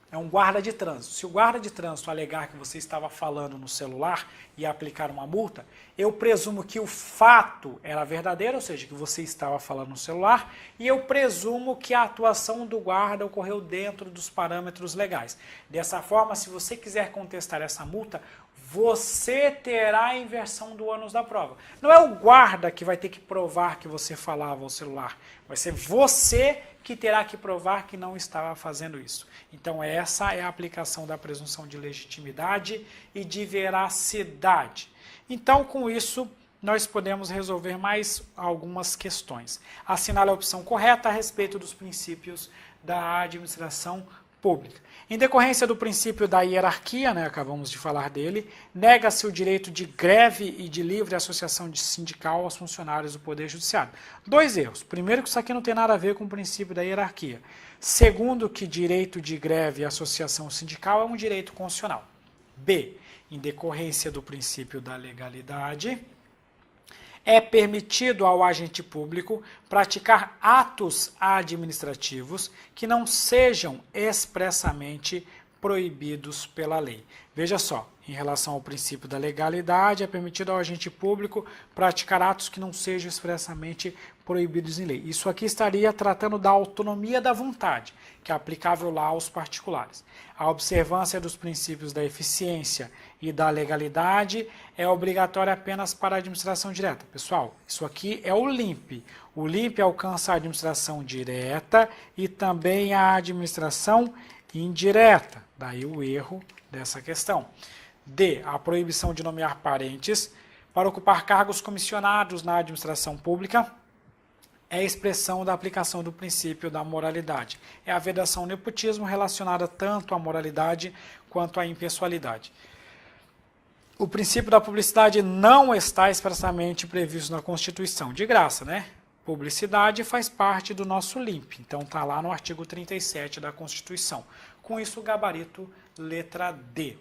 [SPEAKER 1] é um guarda de trânsito. Se o guarda de trânsito alegar que você estava falando no celular e aplicar uma multa, eu presumo que o fato era verdadeiro, ou seja, que você estava falando no celular, e eu presumo que a atuação do guarda ocorreu dentro dos parâmetros legais. Dessa forma, se você quiser contestar essa multa, você terá a inversão do ônus da prova. Não é o guarda que vai ter que provar que você falava ao celular, vai ser você que terá que provar que não estava fazendo isso. Então essa é a aplicação da presunção de legitimidade e de veracidade. Então com isso nós podemos resolver mais algumas questões. Assinale a opção correta a respeito dos princípios da administração pública. Em decorrência do princípio da hierarquia, acabamos de falar dele, nega-se o direito de greve e de livre associação sindical aos funcionários do Poder Judiciário. Dois erros. Primeiro, que isso aqui não tem nada a ver com o princípio da hierarquia. Segundo, que direito de greve e associação sindical é um direito constitucional. B, em decorrência do princípio da legalidade, é permitido ao agente público praticar atos administrativos que não sejam expressamente proibidos pela lei. Veja só, em relação ao princípio da legalidade, é permitido ao agente público praticar atos que não sejam expressamente proibidos em lei. Isso aqui estaria tratando da autonomia da vontade, que é aplicável lá aos particulares. A observância dos princípios da eficiência e da legalidade é obrigatória apenas para a administração direta. Pessoal, isso aqui é o LIMP. O LIMP alcança a administração direta e também a administração indireta. Daí o erro dessa questão. D, a proibição de nomear parentes para ocupar cargos comissionados na administração pública é a expressão da aplicação do princípio da moralidade. É a vedação ao nepotismo relacionada tanto à moralidade quanto à impessoalidade. O princípio da publicidade não está expressamente previsto na Constituição. De graça, né? Publicidade faz parte do nosso LIMP, então está lá no artigo 37 da Constituição. Com isso, o gabarito letra D.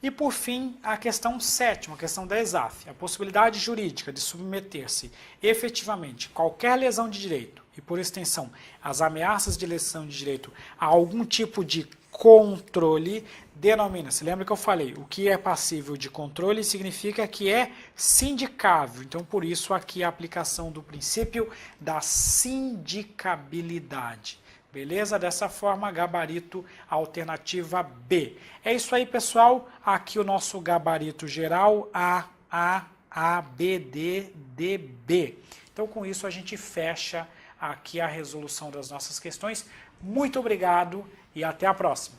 [SPEAKER 1] E, por fim, a questão 7ª, a questão da ESAF, a possibilidade jurídica de submeter-se efetivamente qualquer lesão de direito e, por extensão, as ameaças de lesão de direito a algum tipo de controle denomina-se. Lembra que eu falei, o que é passível de controle significa que é sindicável. Então, por isso, aqui a aplicação do princípio da sindicabilidade. Beleza? Dessa forma, gabarito alternativa B. É isso aí, pessoal. Aqui o nosso gabarito geral, A, B, D, D, B. Então, com isso, a gente fecha aqui a resolução das nossas questões. Muito obrigado e até a próxima.